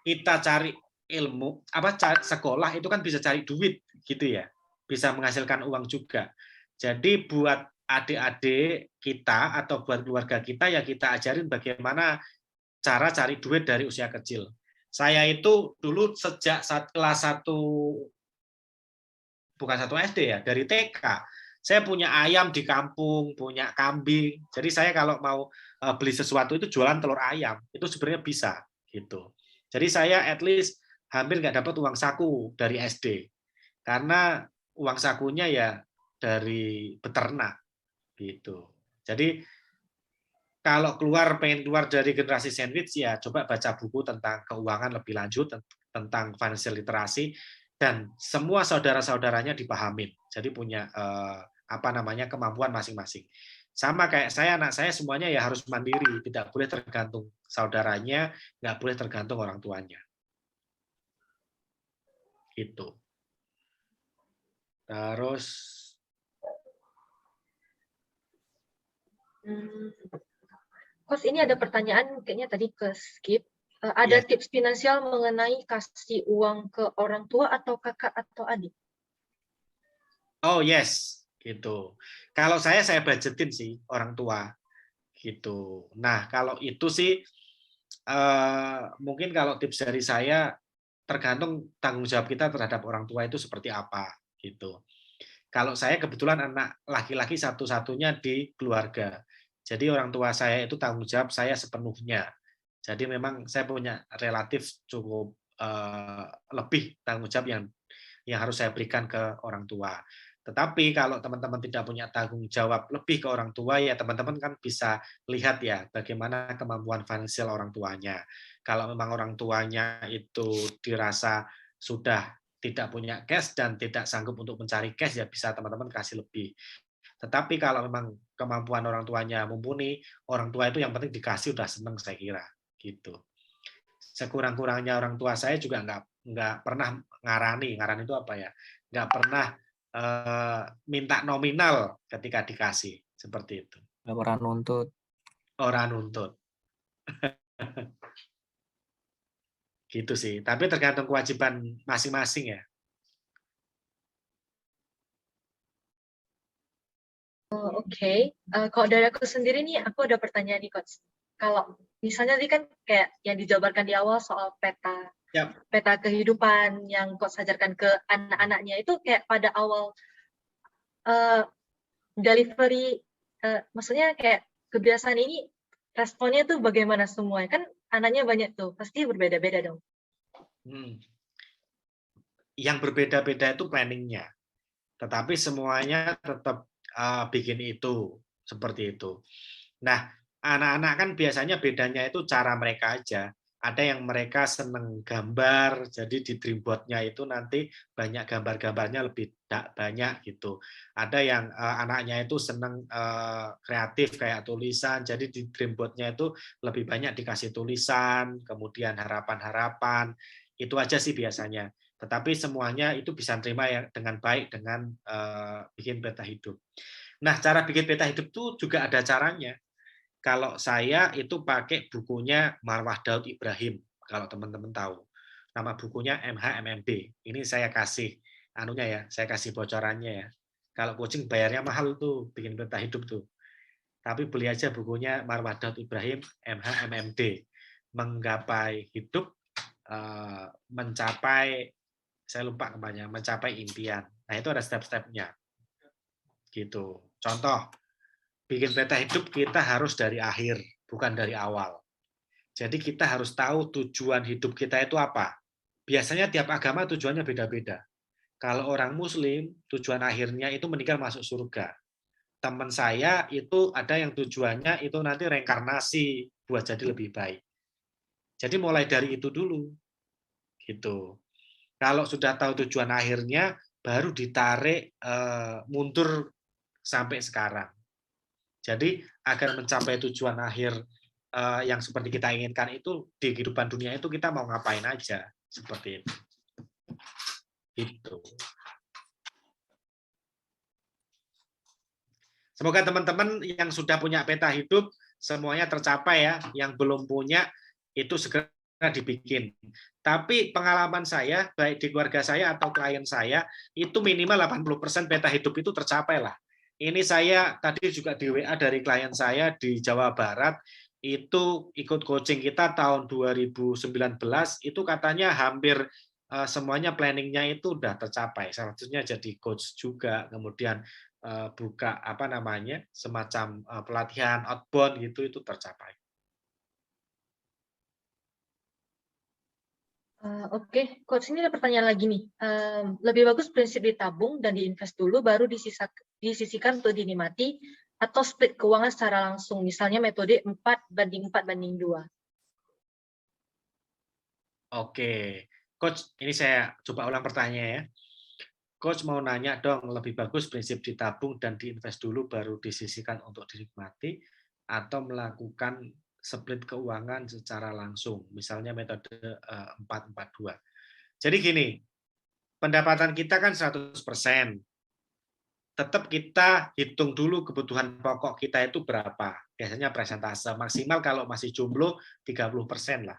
kita cari ilmu, sekolah itu kan bisa cari duit, gitu ya, bisa menghasilkan uang juga. Jadi buat adik-adik kita atau buat keluarga kita ya kita ajarin bagaimana cara cari duit dari usia kecil. Saya itu dulu sejak kelas 1 bukan satu SD ya, dari TK. Saya punya ayam di kampung, punya kambing. Jadi saya kalau mau beli sesuatu itu jualan telur ayam, itu sebenarnya bisa gitu. Jadi saya at least hampir nggak dapat uang saku dari SD, karena uang sakunya ya dari beternak gitu. Jadi kalau pengen keluar dari generasi sandwich ya coba baca buku tentang keuangan lebih lanjut, tentang financial literacy, dan semua saudara-saudaranya dipahamin. Jadi punya kemampuan masing-masing. Sama kayak saya, anak saya semuanya ya harus mandiri, tidak boleh tergantung saudaranya, nggak boleh tergantung orang tuanya. Gitu. Terus Coach, ini ada pertanyaan kayaknya tadi ke skip. Ada tips finansial mengenai kasih uang ke orang tua atau kakak atau adik? Oh yes, gitu. Kalau saya budgetin sih orang tua, gitu. Nah kalau itu sih mungkin kalau tips dari saya tergantung tanggung jawab kita terhadap orang tua itu seperti apa, gitu. Kalau saya kebetulan anak laki-laki satu-satunya di keluarga, jadi orang tua saya itu tanggung jawab saya sepenuhnya. Jadi memang saya punya relatif cukup lebih tanggung jawab yang harus saya berikan ke orang tua. Tetapi kalau teman-teman tidak punya tanggung jawab lebih ke orang tua, ya teman-teman kan bisa lihat ya bagaimana kemampuan finansial orang tuanya. Kalau memang orang tuanya itu dirasa sudah tidak punya cash dan tidak sanggup untuk mencari cash, ya bisa teman-teman kasih lebih. Tetapi kalau memang kemampuan orang tuanya mumpuni, orang tua itu yang penting dikasih udah seneng saya kira. Gitu. Sekurang-kurangnya orang tua saya juga nggak pernah ngarani itu apa ya? Nggak pernah minta nominal ketika dikasih seperti itu. Orang nuntut. Orang nuntut. Gitu sih. Tapi tergantung kewajiban masing-masing ya. Oke. Kalau dari aku sendiri nih, aku ada pertanyaan nih, Coach. Kalau misalnya tadi kan kayak yang dijabarkan di awal soal peta kehidupan yang Coach ajarkan ke anak-anaknya, itu kayak pada awal delivery, maksudnya kayak kebiasaan ini responnya tuh bagaimana semua? Kan anaknya banyak tuh, pasti berbeda-beda dong. Yang berbeda-beda itu planningnya, tetapi semuanya tetap bikin itu seperti itu. Nah, anak-anak kan biasanya bedanya itu cara mereka aja. Ada yang mereka seneng gambar, jadi di dreamboard-nya itu nanti banyak gambar-gambarnya lebih banyak gitu. Ada yang anaknya itu seneng kreatif kayak tulisan, jadi di dreamboard-nya itu lebih banyak dikasih tulisan, kemudian harapan-harapan, itu aja sih biasanya. Tetapi semuanya itu bisa terima dengan baik dengan bikin peta hidup. Nah, cara bikin peta hidup itu juga ada caranya. Kalau saya itu pakai bukunya Marwah Daud Ibrahim, kalau teman-teman tahu. Nama bukunya MHMMB. Ini saya kasih saya kasih bocorannya ya. Kalau coaching bayarnya mahal tuh, bikin peta hidup tuh. Tapi beli aja bukunya Marwah Daud Ibrahim, MHMMD. Menggapai hidup, mencapai, saya lupa kemana, mencapai impian. Nah, itu ada step-stepnya. Gitu. Contoh, bikin peta hidup kita harus dari akhir, bukan dari awal. Jadi kita harus tahu tujuan hidup kita itu apa. Biasanya tiap agama tujuannya beda-beda. Kalau orang Muslim, tujuan akhirnya itu meninggal masuk surga. Teman saya itu ada yang tujuannya itu nanti reinkarnasi buat jadi lebih baik. Jadi mulai dari itu dulu. Gitu. Kalau sudah tahu tujuan akhirnya, baru ditarik mundur sampai sekarang. Jadi agar mencapai tujuan akhir yang seperti kita inginkan itu di kehidupan dunia itu kita mau ngapain aja seperti itu. Itu. Semoga teman-teman yang sudah punya peta hidup semuanya tercapai ya. Yang belum punya itu segera dibikin. Tapi pengalaman saya baik di keluarga saya atau klien saya itu minimal 80% peta hidup itu tercapai lah. Ini saya tadi juga di WA dari klien saya di Jawa Barat, itu ikut coaching kita tahun 2019, itu katanya hampir semuanya planningnya itu udah tercapai. Salah satunya jadi coach juga, kemudian buka apa namanya semacam pelatihan outbound gitu itu tercapai. Oke, Coach, ini ada pertanyaan lagi nih. Lebih bagus prinsip ditabung dan diinvest dulu, baru disisikan untuk dinikmati, atau split keuangan secara langsung, misalnya metode 4:4:2. Oke, Coach, ini saya coba ulang pertanyaannya ya. Coach mau nanya dong, lebih bagus prinsip ditabung dan diinvest dulu baru disisihkan untuk dinikmati, atau melakukan split keuangan secara langsung, misalnya metode 4:4:2. Jadi gini, pendapatan kita kan 100%. Tetap kita hitung dulu kebutuhan pokok kita itu berapa. Biasanya persentase maksimal kalau masih jomblo 30% lah.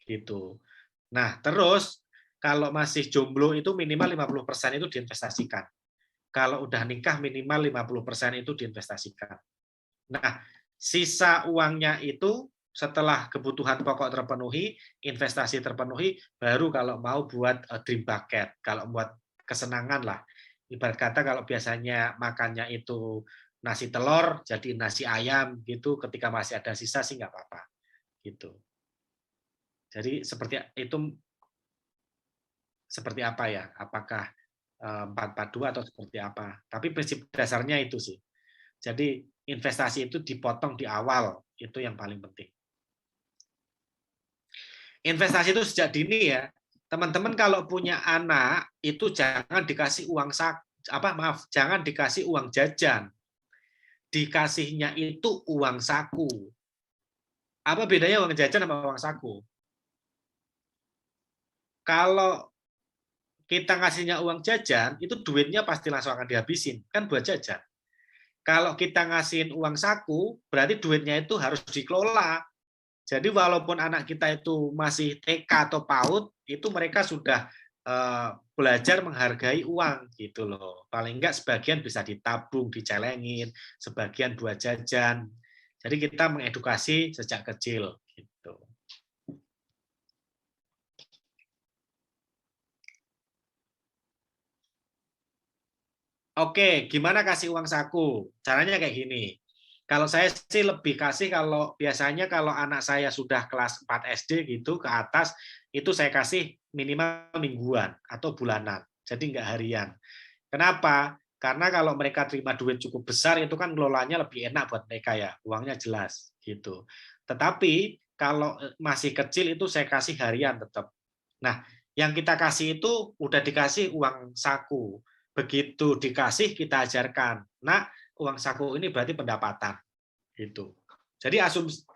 Gitu. Nah, terus kalau masih jomblo itu minimal 50% itu diinvestasikan. Kalau udah nikah minimal 50% itu diinvestasikan. Nah, sisa uangnya itu setelah kebutuhan pokok terpenuhi, investasi terpenuhi, baru kalau mau buat dream bucket, kalau buat kesenangan lah. Ibarat kata kalau biasanya makannya itu nasi telur, jadi nasi ayam gitu, ketika masih ada sisa sih nggak apa-apa. Gitu. Jadi seperti apa ya? Apakah 4:4:2 atau seperti apa? Tapi prinsip dasarnya itu sih. Jadi investasi itu dipotong di awal, itu yang paling penting. Investasi itu sejak dini ya. Teman-teman kalau punya anak itu jangan dikasih jangan dikasih uang jajan. Dikasihnya itu uang saku. Apa bedanya uang jajan sama uang saku? Kalau kita ngasihnya uang jajan, itu duitnya pasti langsung akan dihabisin, kan buat jajan. Kalau kita ngasihin uang saku, berarti duitnya itu harus dikelola. Jadi walaupun anak kita itu masih TK atau PAUD, itu mereka sudah belajar menghargai uang gitu loh. Paling enggak sebagian bisa ditabung, dicelengin, sebagian buat jajan. Jadi kita mengedukasi sejak kecil gitu. Oke, gimana kasih uang saku? Caranya kayak gini. Kalau saya sih lebih kasih kalau biasanya kalau anak saya sudah kelas 4 SD gitu ke atas, itu saya kasih minimal mingguan atau bulanan. Jadi nggak harian. Kenapa? Karena kalau mereka terima duit cukup besar itu kan ngelolanya lebih enak buat mereka ya, uangnya jelas gitu. Tetapi kalau masih kecil itu saya kasih harian tetap. Nah, yang kita kasih itu udah dikasih uang saku. Begitu dikasih kita ajarkan. Nah, uang saku ini berarti pendapatan. Gitu. Jadi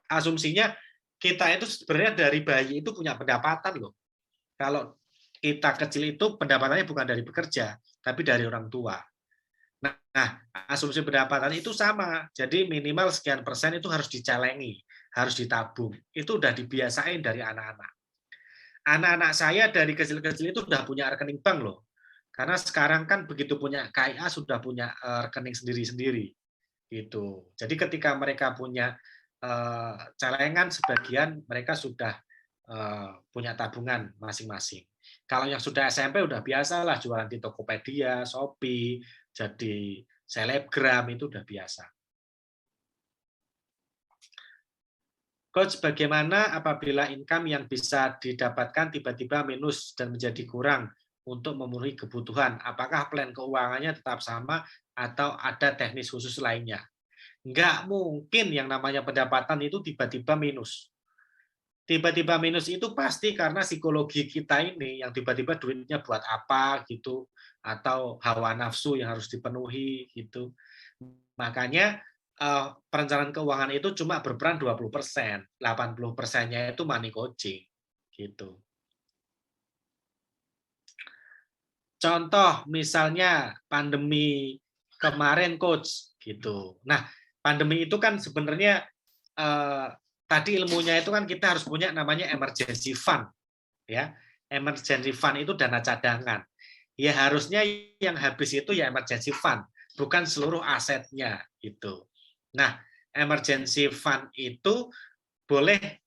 asumsinya kita itu sebenarnya dari bayi itu punya pendapatan loh. Kalau kita kecil itu pendapatannya bukan dari bekerja, tapi dari orang tua. Nah, asumsi pendapatan itu sama. Jadi minimal sekian persen itu harus dicelengi, harus ditabung. Itu udah dibiasain dari anak-anak. Anak-anak saya dari kecil-kecil itu udah punya rekening bank loh. Karena sekarang kan begitu punya KIA sudah punya rekening sendiri-sendiri. Gitu. Jadi ketika mereka punya celengan sebagian mereka sudah punya tabungan masing-masing. Kalau yang sudah SMP udah biasa lah jualan di Tokopedia, Shopee, jadi selebgram itu udah biasa. Coach, bagaimana apabila income yang bisa didapatkan tiba-tiba minus dan menjadi kurang untuk memenuhi kebutuhan? Apakah plan keuangannya tetap sama atau ada teknis khusus lainnya? Nggak mungkin yang namanya pendapatan itu tiba-tiba minus. Tiba-tiba minus itu pasti karena psikologi kita ini yang tiba-tiba duitnya buat apa gitu, atau hawa nafsu yang harus dipenuhi gitu. Makanya perencanaan keuangan itu cuma berperan 20%, 80%-nya itu money coaching gitu. Contoh misalnya pandemi kemarin coach gitu. Nah, pandemi itu kan sebenarnya tadi ilmunya itu kan kita harus punya namanya emergency fund ya. Emergency fund itu dana cadangan. Ya harusnya yang habis itu ya emergency fund, bukan seluruh asetnya gitu. Nah, emergency fund itu boleh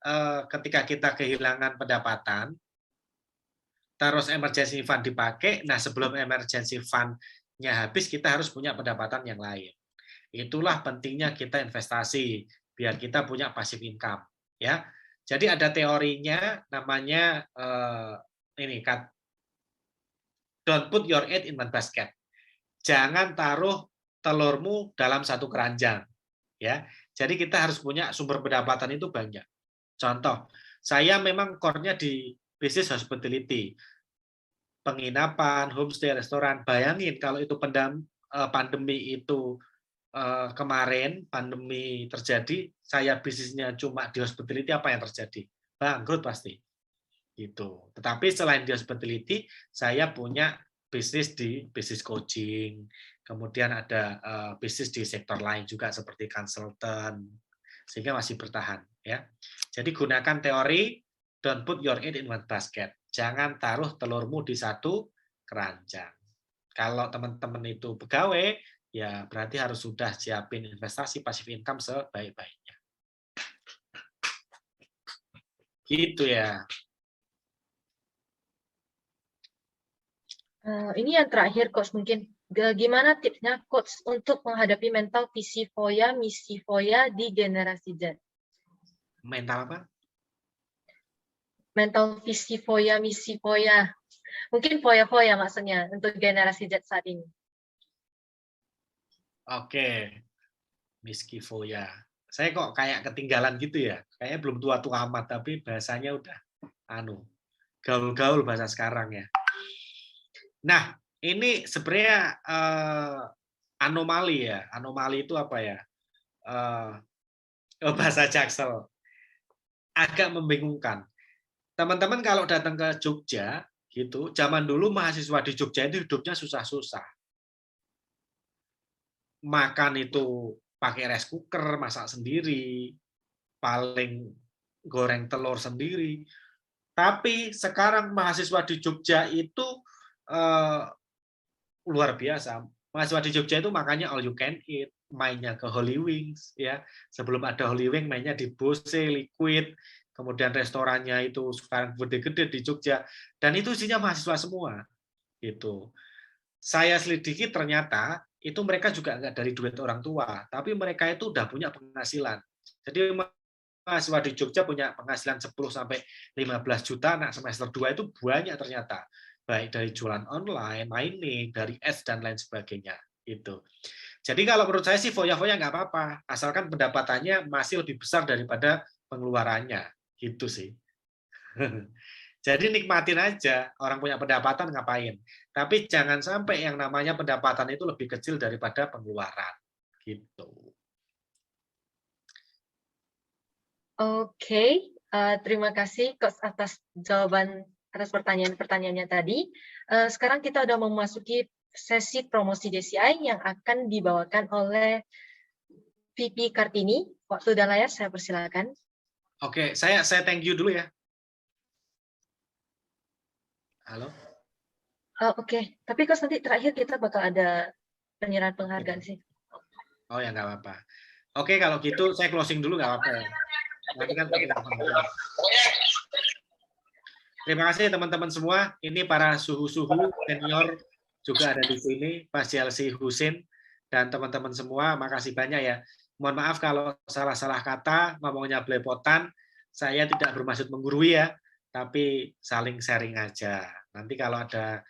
ketika kita kehilangan pendapatan, terus emergency fund dipakai. Nah, sebelum emergency fund-nya habis, kita harus punya pendapatan yang lain. Itulah pentingnya kita investasi, biar kita punya passive income. Ya, jadi ada teorinya, namanya ini, don't put your egg in one basket. Jangan taruh telurmu dalam satu keranjang. Ya, jadi kita harus punya sumber pendapatan itu banyak. Contoh, saya memang core-nya di bisnis hospitality, penginapan, homestay, restoran. Bayangin kalau itu pandemi itu kemarin, pandemi terjadi, saya bisnisnya cuma di hospitality, apa yang terjadi? Bangkrut pasti. Gitu. Tetapi selain di hospitality, saya punya bisnis di bisnis coaching, kemudian ada bisnis di sektor lain juga seperti konsultan, sehingga masih bertahan. Ya. Jadi gunakan teori don't put your egg in one basket. Jangan taruh telurmu di satu keranjang. Kalau teman-teman itu pegawai, ya berarti harus sudah siapin investasi passive income sebaik-baiknya. Gitu ya. Ini yang terakhir, Coach, mungkin. Gimana tipsnya, Coach, untuk menghadapi mental visi foya, misi foya di generasi Z? Mental apa? Mental visi foya, misi foya. Mungkin foya-foya maksudnya untuk generasi Z saat ini. Oke. Miski foya. Saya kok kayak ketinggalan gitu ya. Kayaknya belum tua-tua amat, tapi bahasanya udah gaul-gaul bahasa sekarang ya. Nah, ini sebenarnya anomali ya. Anomali itu apa ya? Bahasa Jaksel. Agak membingungkan. Teman-teman kalau datang ke Jogja, gitu, zaman dulu mahasiswa di Jogja itu hidupnya susah-susah. Makan itu pakai rice cooker, masak sendiri, paling goreng telur sendiri. Tapi sekarang mahasiswa di Jogja itu luar biasa. Mahasiswa di Jogja itu makanya all you can eat, mainnya ke Holy Wings ya. Sebelum ada Holy Wings mainnya di Bose, Liquid, kemudian restorannya itu sekarang gede-gede di Jogja, dan itu isinya mahasiswa semua. Gitu. Saya selidiki ternyata itu mereka juga nggak dari duit orang tua, tapi mereka itu udah punya penghasilan. Jadi mahasiswa di Jogja punya penghasilan 10 sampai 15 juta, nah semester 2 itu banyak ternyata. Baik dari jualan online, mining, dari ads dan lain sebagainya. Gitu. Jadi kalau menurut saya sih foya-foya nggak apa-apa, asalkan pendapatannya masih lebih besar daripada pengeluarannya. Gitu sih. Jadi nikmatin aja, orang punya pendapatan ngapain. Tapi jangan sampai yang namanya pendapatan itu lebih kecil daripada pengeluaran. Gitu. Oke, terima kasih Coach atas jawaban atas pertanyaan-pertanyaannya tadi. Sekarang kita udah memasuki sesi promosi DCI yang akan dibawakan oleh VP Kartini. Waktu dan layar saya persilakan. Oke, saya thank you dulu ya. Halo. Oke, tapi Coach nanti terakhir kita bakal ada penyerahan penghargaan sih. Oh ya, nggak apa-apa. Oke, kalau gitu saya closing dulu nggak apa-apa ya. Nanti kan terima kasih teman-teman semua. Ini para suhu-suhu senior juga ada di sini, Pak Jelsi Husin dan teman-teman semua. Makasih banyak ya. Mohon maaf kalau salah-salah kata, ngomongnya belepotan. Saya tidak bermaksud menggurui ya, tapi saling sharing aja. Nanti kalau ada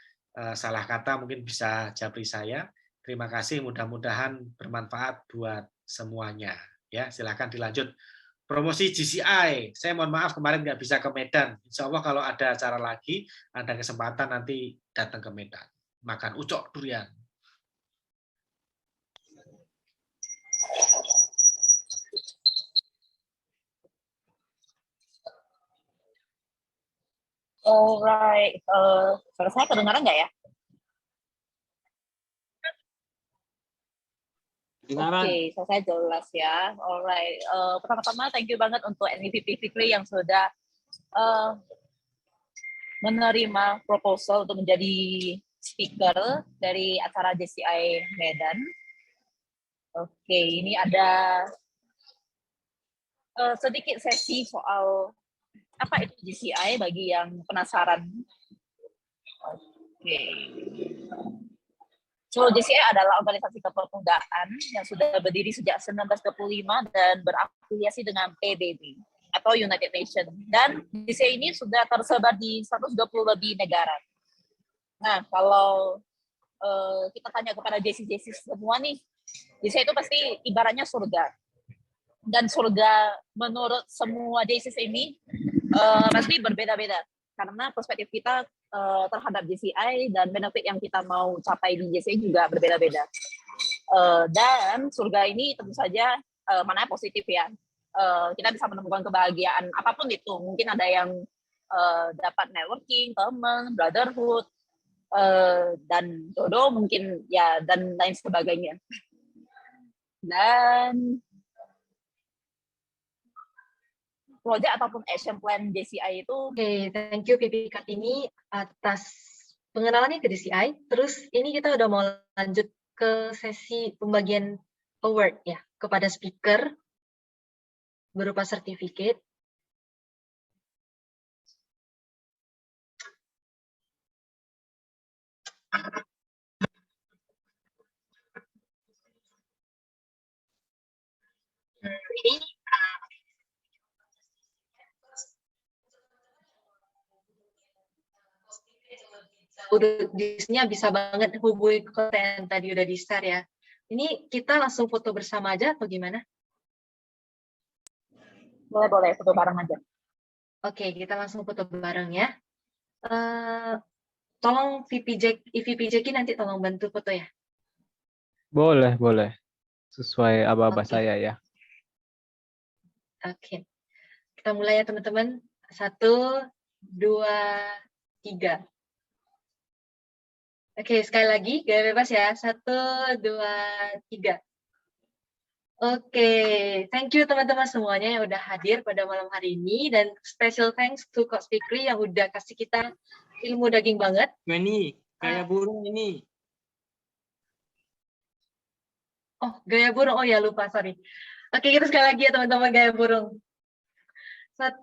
salah kata mungkin bisa japri saya. Terima kasih, mudah-mudahan bermanfaat buat semuanya. Ya, silakan dilanjut. Promosi GCI, saya mohon maaf kemarin nggak bisa ke Medan. Insya Allah kalau ada acara lagi, ada kesempatan nanti datang ke Medan. Makan ucok durian. Alright, suara saya kedengaran nggak ya? Oke, saya jelas ya. Alright, pertama-tama thank you banget untuk NVP Fikri yang sudah menerima proposal untuk menjadi speaker dari acara JCI Medan. Oke, ini ada sedikit sesi soal apa itu JCI bagi yang penasaran. Oke. So, JCI adalah organisasi kepemudaan yang sudah berdiri sejak 1925 dan berafiliasi dengan PBB atau United Nations. Dan JCI ini sudah tersebar di 120 lebih negara. Nah, kalau kita tanya kepada JCI semua nih, JCI itu pasti ibaratnya surga. Dan surga menurut semua JCI ini pasti berbeda-beda. Karena perspektif kita terhadap JCI dan benefit yang kita mau capai di JCI juga berbeda-beda. Dan surga ini tentu saja mana positif ya. Kita bisa menemukan kebahagiaan apapun itu. Mungkin ada yang dapat networking, teman, brotherhood, dan jodoh mungkin ya, dan lain sebagainya. Dan project ataupun action plan JCI itu. Oke, thank you PP Kartini atas pengenalannya ke JCI. Terus ini kita udah mau lanjut ke sesi pembagian award ya kepada speaker berupa sertifikat. Ini disnya bisa banget hubungi konten tadi udah di share ya. Ini kita langsung foto bersama aja atau gimana? Boleh foto bareng aja. Oke, kita langsung foto bareng ya. Tolong VP Jackie nanti tolong bantu foto ya. Boleh. Sesuai aba-aba saya ya. Oke. Kita mulai ya teman-teman. 1, 2, 3. Oke, sekali lagi gaya bebas ya. 1, 2, 3. Oke, thank you teman-teman semuanya yang udah hadir pada malam hari ini, dan special thanks to Coach Fikri yang udah kasih kita ilmu daging banget. Ini kayak burung ini. Oh, gaya burung. Oh ya, lupa, sorry. Oke, kita sekali lagi ya teman-teman, gaya burung. 1,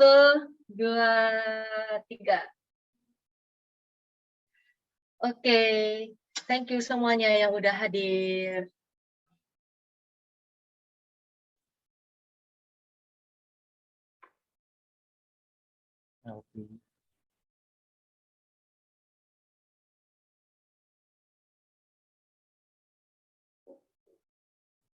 2, 3. Oke, thank you semuanya yang udah hadir. Oke.